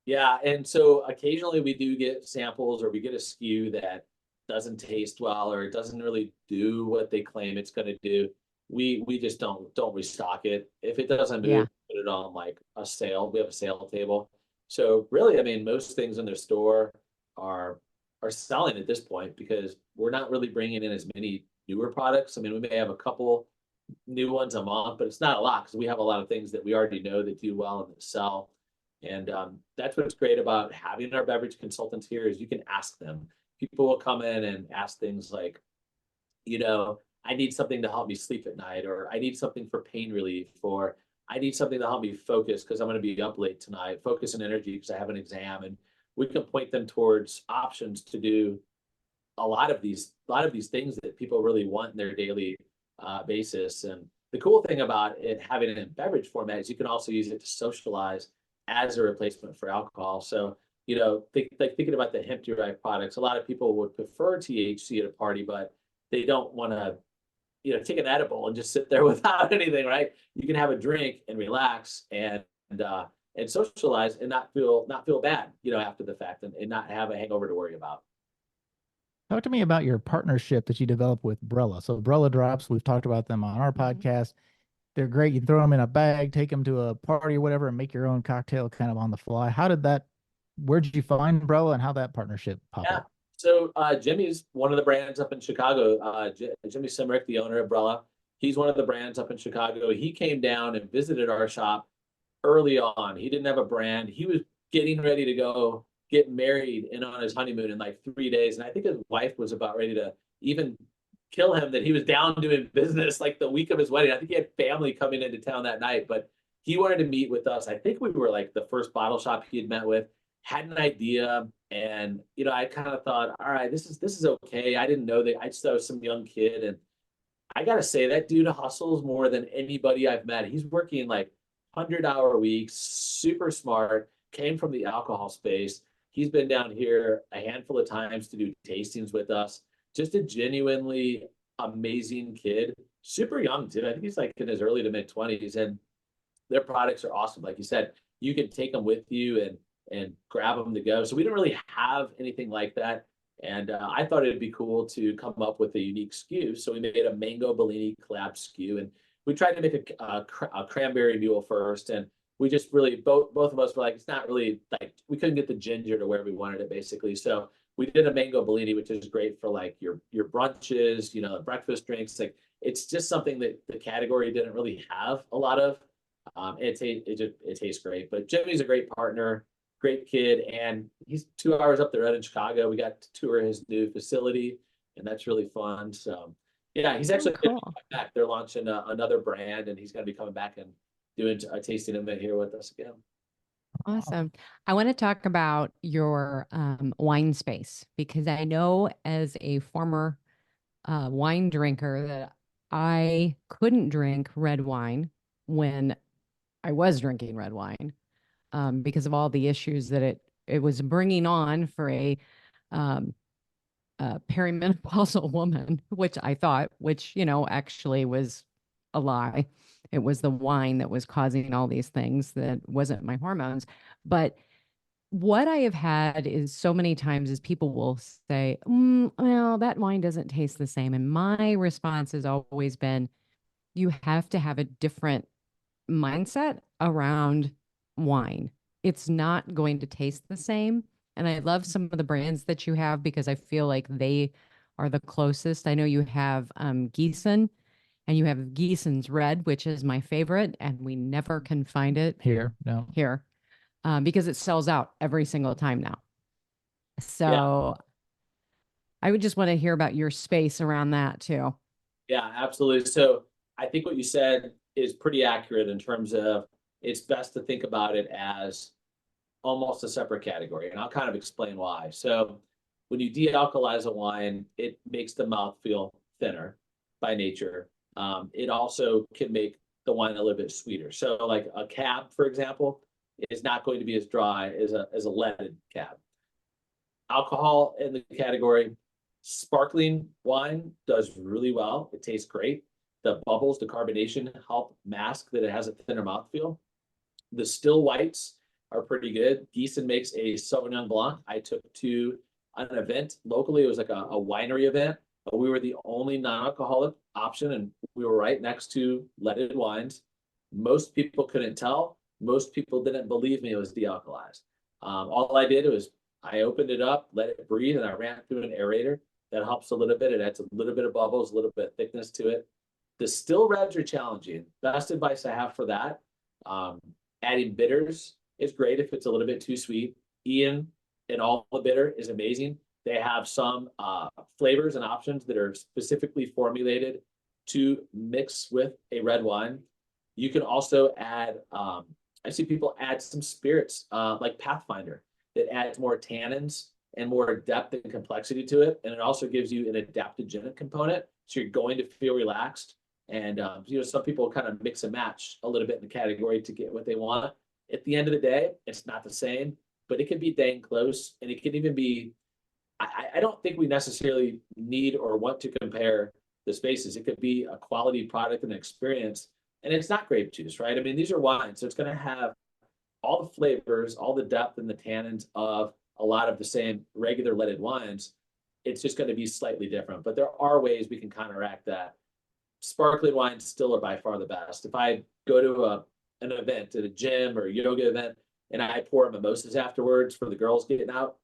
[SPEAKER 3] Yeah, and so occasionally we do get samples or we get a SKU that doesn't taste well or it doesn't really do what they claim it's going to do. We just don't restock it. If it doesn't
[SPEAKER 1] Yeah.
[SPEAKER 3] move, put it on like a sale. We have a sale table. So really, I mean, most things in their store are are selling at this point because we're not really bringing in as many newer products. I mean, we may have a couple new ones a month, but it's not a lot because we have a lot of things that we already know that do well and that sell. And that's what's great about having our beverage consultants here is you can ask them. People will come in and ask things like, you know, I need something to help me sleep at night, or I need something for pain relief, or I need something to help me focus because I'm going to be up late tonight, focus and energy because I have an exam. And we can point them towards options to do a lot of these things that people really want in their daily basis. And the cool thing about it having it in beverage format is you can also use it to socialize as a replacement for alcohol. So, thinking about the hemp derived products, a lot of people would prefer THC at a party, but they don't want to, take an edible and just sit there without anything, right? You can have a drink and relax and socialize and not feel bad, after the fact and not have a hangover to worry about.
[SPEAKER 2] Talk to me about your partnership that you developed with Brella. So Brella drops, we've talked about them on our podcast. They're great. You throw them in a bag, take them to a party or whatever, and make your own cocktail kind of on the fly. Where did you find Brella and how that partnership popped
[SPEAKER 3] Yeah.
[SPEAKER 2] up?
[SPEAKER 3] So Jimmy's one of the brands up in Chicago. Jimmy Simrick, the owner of Brella, he's one of the brands up in Chicago. He came down and visited our shop early on. He didn't have a brand. He was getting ready to go get married and on his honeymoon in like 3 days. And I think his wife was about ready to even kill him that he was down doing business like the week of his wedding. I think he had family coming into town that night, but he wanted to meet with us. I think we were like the first bottle shop he had met with, had an idea. And, I kind of thought, all right, this is okay. I didn't know that. I just thought I was some young kid. And I got to say, that dude hustles more than anybody I've met. He's working like 100-hour weeks, super smart, came from the alcohol space. He's been down here a handful of times to do tastings with us. Just a genuinely amazing kid, super young too. I think he's like in his early to mid 20s, and their products are awesome. Like you said, you can take them with you and grab them to go. So we don't really have anything like that. And I thought it'd be cool to come up with a unique SKU. So we made a mango Bellini collab SKU, and we tried to make a cranberry mule first. And we just really both of us were like, it's not really like we couldn't get the ginger to where we wanted it basically. So we did a mango Bellini, which is great for like your brunches, breakfast drinks. Like it's just something that the category didn't really have a lot of. It tastes great. But Jimmy's a great partner, great kid, and he's 2 hours up the road in Chicago. We got to tour his new facility, and that's really fun. So yeah, he's actually
[SPEAKER 1] cool.
[SPEAKER 3] back. They're launching another brand, and he's going to be coming back and doing a tasting event here with us again.
[SPEAKER 1] Awesome. I want to talk about your wine space because I know as a former wine drinker that I couldn't drink red wine when I was drinking red wine because of all the issues that it was bringing on for um, a perimenopausal woman, which actually was a lie. It was the wine that was causing all these things that wasn't my hormones. But what I have had is so many times is people will say, well, that wine doesn't taste the same. And my response has always been, you have to have a different mindset around wine. It's not going to taste the same. And I love some of the brands that you have because I feel like they are the closest. I know you have Gießen and you have Gießen's Red, which is my favorite, and we never can find it
[SPEAKER 2] Here
[SPEAKER 1] because it sells out every single time now. So
[SPEAKER 3] Yeah.
[SPEAKER 1] I would just want to hear about your space around that too.
[SPEAKER 3] Yeah, absolutely. So I think what you said is pretty accurate in terms of it's best to think about it as almost a separate category. And I'll kind of explain why. So when you de-alkalize a wine, it makes the mouth feel thinner by nature. It also can make the wine a little bit sweeter. So like a cab, for example, is not going to be as dry as a leaded cab. Alcohol in the category, sparkling wine does really well. It tastes great. the bubbles, the carbonation help mask that it has a thinner mouthfeel. The still whites are pretty good. Gießen makes a Sauvignon Blanc. I took to an event locally. It was like a winery event. But we were the only non-alcoholic option, and we were right next to leaded wines. Most people couldn't tell. Most people didn't believe me it was dealcoholized. All I did was I opened it up, let it breathe, and I ran through an aerator. That helps a little bit. It adds a little bit of bubbles, a little bit of thickness to it. The still reds are challenging. Best advice I have for that, adding bitters is great if it's a little bit too sweet. Ian and all the bitter is amazing. They have some flavors and options that are specifically formulated to mix with a red wine. You can also add, I see people add some spirits like Pathfinder that adds more tannins and more depth and complexity to it. And it also gives you an adaptogenic component. So you're going to feel relaxed. And some people kind of mix and match a little bit in the category to get what they want. At the end of the day, it's not the same, but it can be dang close. And it can even be, I don't think we necessarily need or want to compare the spaces. It could be a quality product and experience. And it's not grape juice, right? I mean, these are wines. So it's going to have all the flavors, all the depth and the tannins of a lot of the same regular leaded wines. It's just going to be slightly different. But there are ways we can counteract that. Sparkling wines still are by far the best. If I go to an event at a gym or a yoga event and I pour mimosas afterwards for the girls getting out,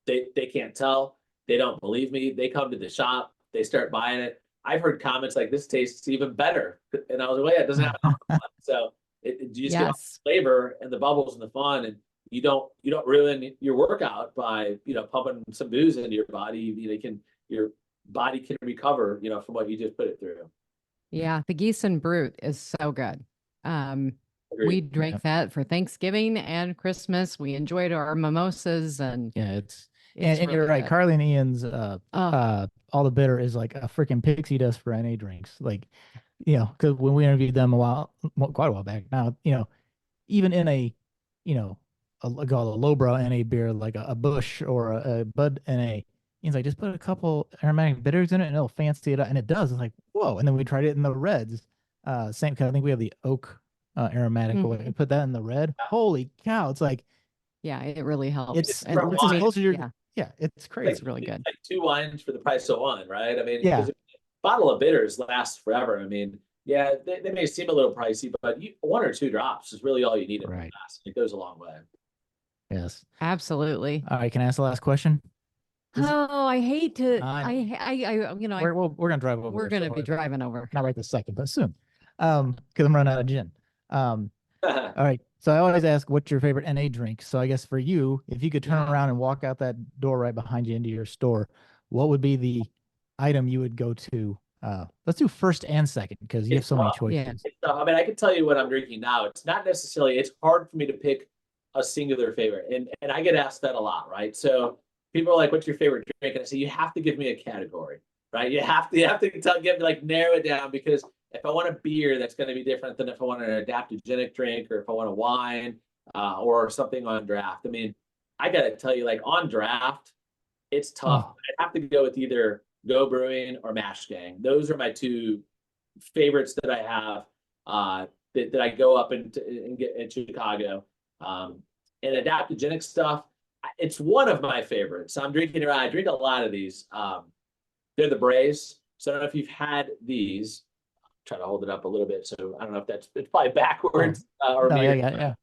[SPEAKER 3] they can't tell. They don't believe me. They come to the shop. They start buying it. I've heard comments like, this tastes even better. And I was like, well, yeah, it doesn't have alcohol. So you just get all the flavor and the bubbles and the fun, and you don't ruin your workout by pumping some booze into your body. Your body can recover from what you just put it through.
[SPEAKER 1] Yeah, the Gießen Brut is so good. We drank that for Thanksgiving and Christmas. We enjoyed our mimosas, and
[SPEAKER 2] it's and really you're right. Good. Carly and Ian's all the bitter is like a freaking pixie dust for NA drinks. Like, because when we interviewed them quite a while back now, even in a lowbrow NA beer like a Busch or a Bud NA, he's like, just put a couple aromatic bitters in it and it'll fancy it up. And it does. It's like, whoa. And then we tried it in the reds. Same, because I think we have the oak aromatic. Mm-hmm. Put that in the red. Holy cow. It's like,
[SPEAKER 1] yeah, it really helps.
[SPEAKER 2] It's as close as you're, yeah, it's crazy.
[SPEAKER 1] It's really good.
[SPEAKER 3] Like 2 wines for the price of 1, right? I mean,
[SPEAKER 2] yeah.
[SPEAKER 3] A bottle of bitters lasts forever. I mean, yeah, they may seem a little pricey, but 1 or 2 drops is really all you need.
[SPEAKER 2] Right.
[SPEAKER 3] It goes a long way.
[SPEAKER 2] Yes.
[SPEAKER 1] Absolutely.
[SPEAKER 2] All right. Can I ask the last question?
[SPEAKER 1] I hate to.
[SPEAKER 2] We're gonna drive over.
[SPEAKER 1] We're gonna be driving over.
[SPEAKER 2] Not right this second, but soon. Because I'm running out of gin. All right. So I always ask, what's your favorite NA drink? So I guess for you, if you could turn around and walk out that door right behind you into your store, what would be the item you would go to? Let's do first and second, because you have so many choices.
[SPEAKER 3] Yeah. I mean, I can tell you what I'm drinking now. It's not necessarily. It's hard for me to pick a singular favorite, and I get asked that a lot, right? So people are like, "What's your favorite drink?" And I say, "You have to give me a give me narrow it down, because if I want a beer, that's going to be different than if I want an adaptogenic drink, or if I want a wine, or something on draft." I mean, I got to tell you, like on draft, it's tough. I have to go with either Go Brewing or Mash Gang. Those are my 2 favorites that I have. That I go up and get in Chicago. And adaptogenic stuff, it's one of my favorites. I drink a lot of these. They're the Brays. So I don't know if you've had these. Try to hold it up a little bit. So I don't know if it's probably backwards or maybe.
[SPEAKER 1] Yeah.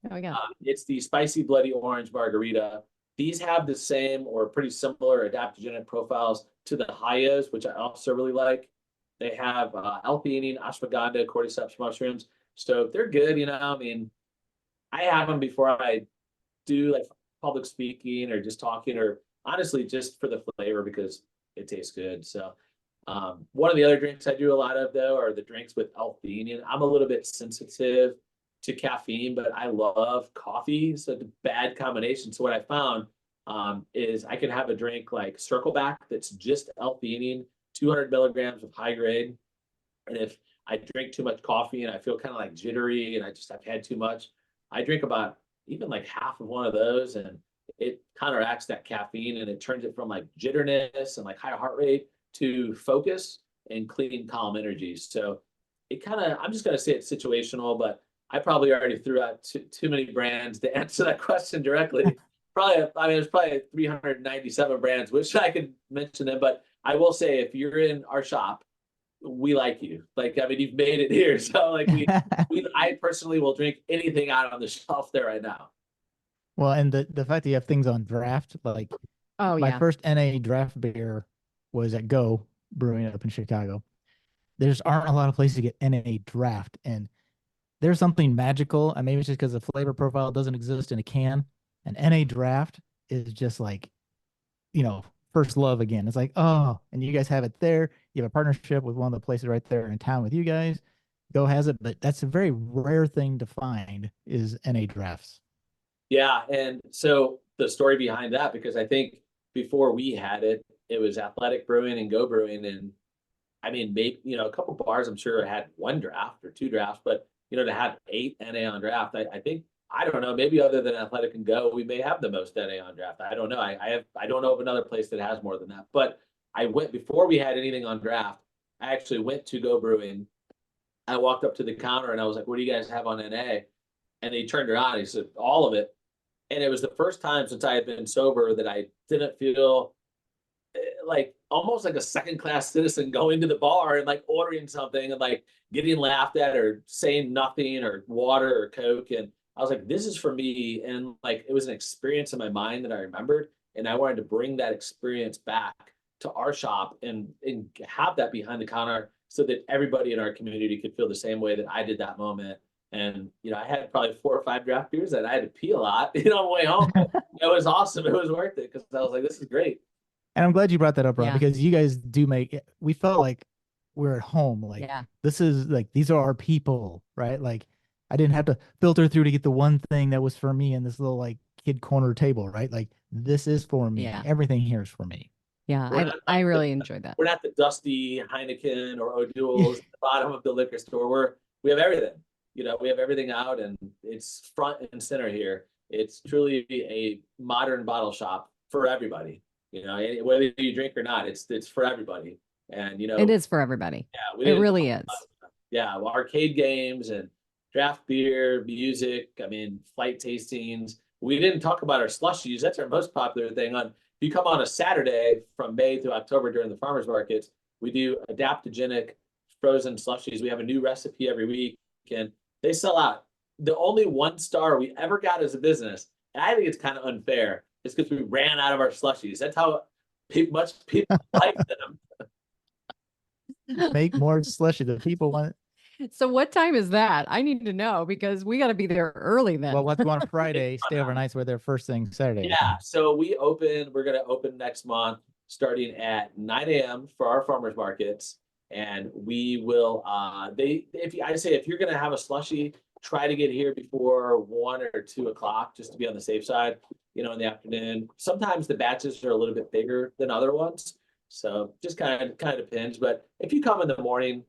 [SPEAKER 3] It's the spicy bloody orange margarita. These have the same or pretty similar adaptogenic profiles to the Hayas, which I also really like. They have L-theanine, ashwagandha, cordyceps mushrooms. So they're good. I mean, I have them before I do like public speaking or just talking, or honestly just for the flavor, because it tastes good. So one of the other drinks I do a lot of, though, are the drinks with L-theanine. I'm a little bit sensitive to caffeine, but I love coffee. So it's a bad combination. So what I found is I can have a drink like Circleback that's just L-theanine, 200 milligrams of high grade. And if I drink too much coffee and I feel kind of like jittery and I've had too much, I drink about even like half of one of those, and it counteracts that caffeine, and it turns it from like jitterness and like high heart rate to focus. and clean, calm energies. So it kind of, I'm just going to say it's situational, but I probably already threw out too many brands to answer that question directly. Probably, I mean, there's probably 397 brands. Wish I could mention them, but I will say if you're in our shop, we like you. Like, I mean, you've made it here. So like I personally will drink anything out on the shelf there right now.
[SPEAKER 2] Well, and the fact that you have things on draft, like my first NA draft beer was at Go Brewing up in Chicago. There's aren't a lot of places to get NA draft, and there's something magical. And maybe it's just because the flavor profile doesn't exist in a can. And NA draft is just like, first love again. It's like, oh, and you guys have it there. You have a partnership with one of the places right there in town with you guys. Go has it, but that's a very rare thing to find is NA drafts.
[SPEAKER 3] Yeah, and so the story behind that, because I think before we had it, it was Athletic Brewing and Go Brewing, and I mean, maybe a couple bars I'm sure had one draft or two drafts, but to have 8 NA on draft, I think I don't know, maybe other than Athletic and Go, we may have the most NA on draft. I don't know. I don't know of another place that has more than that. But I went before we had anything on draft. I actually went to Go Brewing. I walked up to the counter and I was like, "What do you guys have on NA?" And he turned around. He said, "All of it." And it was the first time since I had been sober that I didn't feel like almost like a second class citizen going to the bar and like ordering something and like getting laughed at or saying nothing or water or Coke. And I was like, this is for me. And like, it was an experience in my mind that I remembered. And I wanted to bring that experience back to our shop and have that behind the counter so that everybody in our community could feel the same way that I did that moment. And, I had probably 4 or 5 draft beers that I had to pee a lot, on the way home. It was awesome. It was worth it because I was like, this is great.
[SPEAKER 2] And I'm glad you brought that up, Rob, because you guys do we felt like we're at home. Like, this is like, these are our people, right? Like, I didn't have to filter through to get the one thing that was for me in this little like kid corner table, right? Like, this is for me.
[SPEAKER 1] Yeah.
[SPEAKER 2] Everything here is for me.
[SPEAKER 1] Yeah, I really enjoyed that.
[SPEAKER 3] We're not the dusty Heineken or O'Doul's at the bottom of the liquor store. We have everything. We have everything out, and it's front and center here. It's truly a modern bottle shop for everybody. Whether you drink or not, it's for everybody. And
[SPEAKER 1] it is for everybody.
[SPEAKER 3] Yeah,
[SPEAKER 1] it really is.
[SPEAKER 3] Arcade games and draft beer, music. I mean, flight tastings. We didn't talk about our slushies. That's our most popular thing. If you come on a Saturday from May through October during the farmers markets, we do adaptogenic frozen slushies. We have a new recipe every week, and they sell out. The only 1-star we ever got as a business, and I think it's kind of unfair, is because we ran out of our slushies. That's how much people like them.
[SPEAKER 2] Make more slushy. The people want it.
[SPEAKER 1] So what time is that? I need to know because we got to be there early then.
[SPEAKER 2] Well, let's go on a Friday, stay overnight, so we're there first thing Saturday.
[SPEAKER 3] Yeah, so we're going to open next month starting at 9 a.m. for our farmers markets. And we will, if you're going to have a slushie, try to get here before 1 or 2 o'clock just to be on the safe side, in the afternoon. Sometimes the batches are a little bit bigger than other ones. So just kind of depends. But if you come in the morning,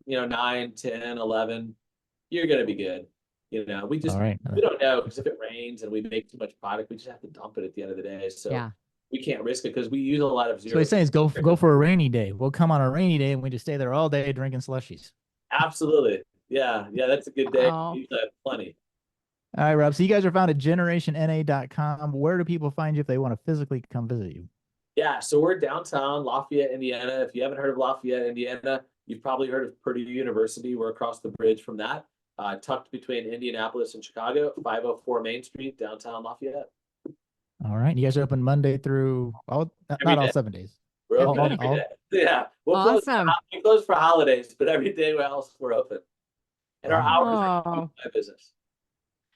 [SPEAKER 3] 9, 10, 11, you're going to be good. We just, we don't know because if it rains and we make too much product, we just have to dump it at the end of the day. So we can't risk it because we use a lot of zero.
[SPEAKER 2] So he's saying is go for a rainy day. We'll come on a rainy day and we just stay there all day drinking slushies.
[SPEAKER 3] Absolutely. Yeah, that's a good day. We've got plenty.
[SPEAKER 2] All right, Rob. So you guys are found at GenerationNA.com. Where do people find you if they want to physically come visit you?
[SPEAKER 3] Yeah, so we're downtown Lafayette, Indiana. If you haven't heard of Lafayette, Indiana, you've probably heard of Purdue University. We're across the bridge from that, tucked between Indianapolis and Chicago, 504 Main Street, downtown Lafayette.
[SPEAKER 2] All right. You guys are open Monday through not all 7 days.
[SPEAKER 3] We're open every day. Yeah. We close for holidays, but every day else we're open. And our hours are my business.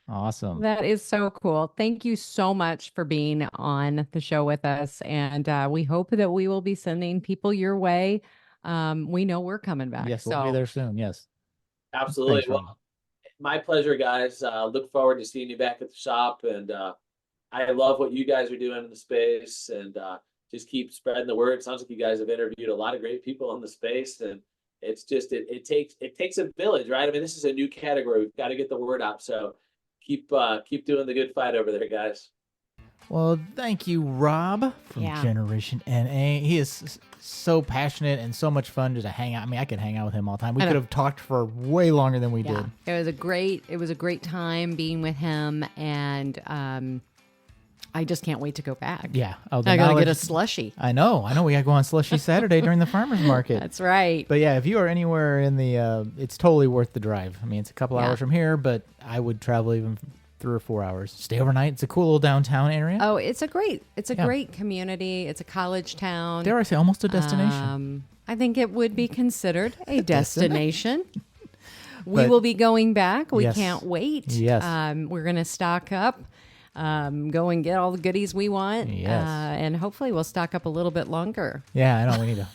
[SPEAKER 2] Awesome.
[SPEAKER 1] That is so cool. Thank you so much for being on the show with us. And we hope that we will be sending people your way. We know we're coming back.
[SPEAKER 2] Yes, we'll be there soon. Yes.
[SPEAKER 3] Absolutely. Thanks, my pleasure, guys. Look forward to seeing you back at the shop. And I love what you guys are doing in the space, and just keep spreading the word. It sounds like you guys have interviewed a lot of great people in the space, and it's just, it takes a village, right? I mean, this is a new category. We've got to get the word out. So keep doing the good fight over there, guys.
[SPEAKER 2] Well, thank you, Rob, from Generation NA. He is so passionate and so much fun just to hang out. I mean, I could hang out with him all the time. We could have talked for way longer than we did.
[SPEAKER 1] It was a great time being with him, and I just can't wait to go back.
[SPEAKER 2] Yeah.
[SPEAKER 1] I got to get a slushie.
[SPEAKER 2] I know. We got to go on Slushie Saturday during the farmer's market.
[SPEAKER 1] That's right.
[SPEAKER 2] But yeah, if you are anywhere in the, it's totally worth the drive. I mean, it's a couple hours from here, but I would travel even 3 or 4 hours. Stay overnight. It's a cool little downtown area.
[SPEAKER 1] Oh, it's a great community. It's a college town.
[SPEAKER 2] Dare I say, almost a destination.
[SPEAKER 1] I think it would be considered a destination. We will be going back. We can't wait.
[SPEAKER 2] Yes.
[SPEAKER 1] We're going to stock up, go and get all the goodies we want.
[SPEAKER 2] Yes.
[SPEAKER 1] And hopefully we'll stock up a little bit longer.
[SPEAKER 2] Yeah, I know. We need to.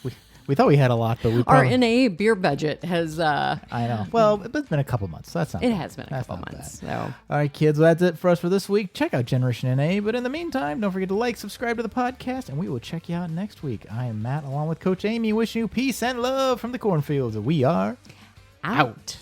[SPEAKER 2] We thought we had a lot, but we
[SPEAKER 1] our NA beer budget has.
[SPEAKER 2] I know. Well, it's been a couple months. So that's not.
[SPEAKER 1] It
[SPEAKER 2] bad.
[SPEAKER 1] has been a couple months. So.
[SPEAKER 2] All right, kids. Well, that's it for us for this week. Check out Generation NA. But in the meantime, don't forget to like, subscribe to the podcast, and we will check you out next week. I am Matt, along with Coach Amy, wishing you peace and love from the cornfields. We are
[SPEAKER 1] out.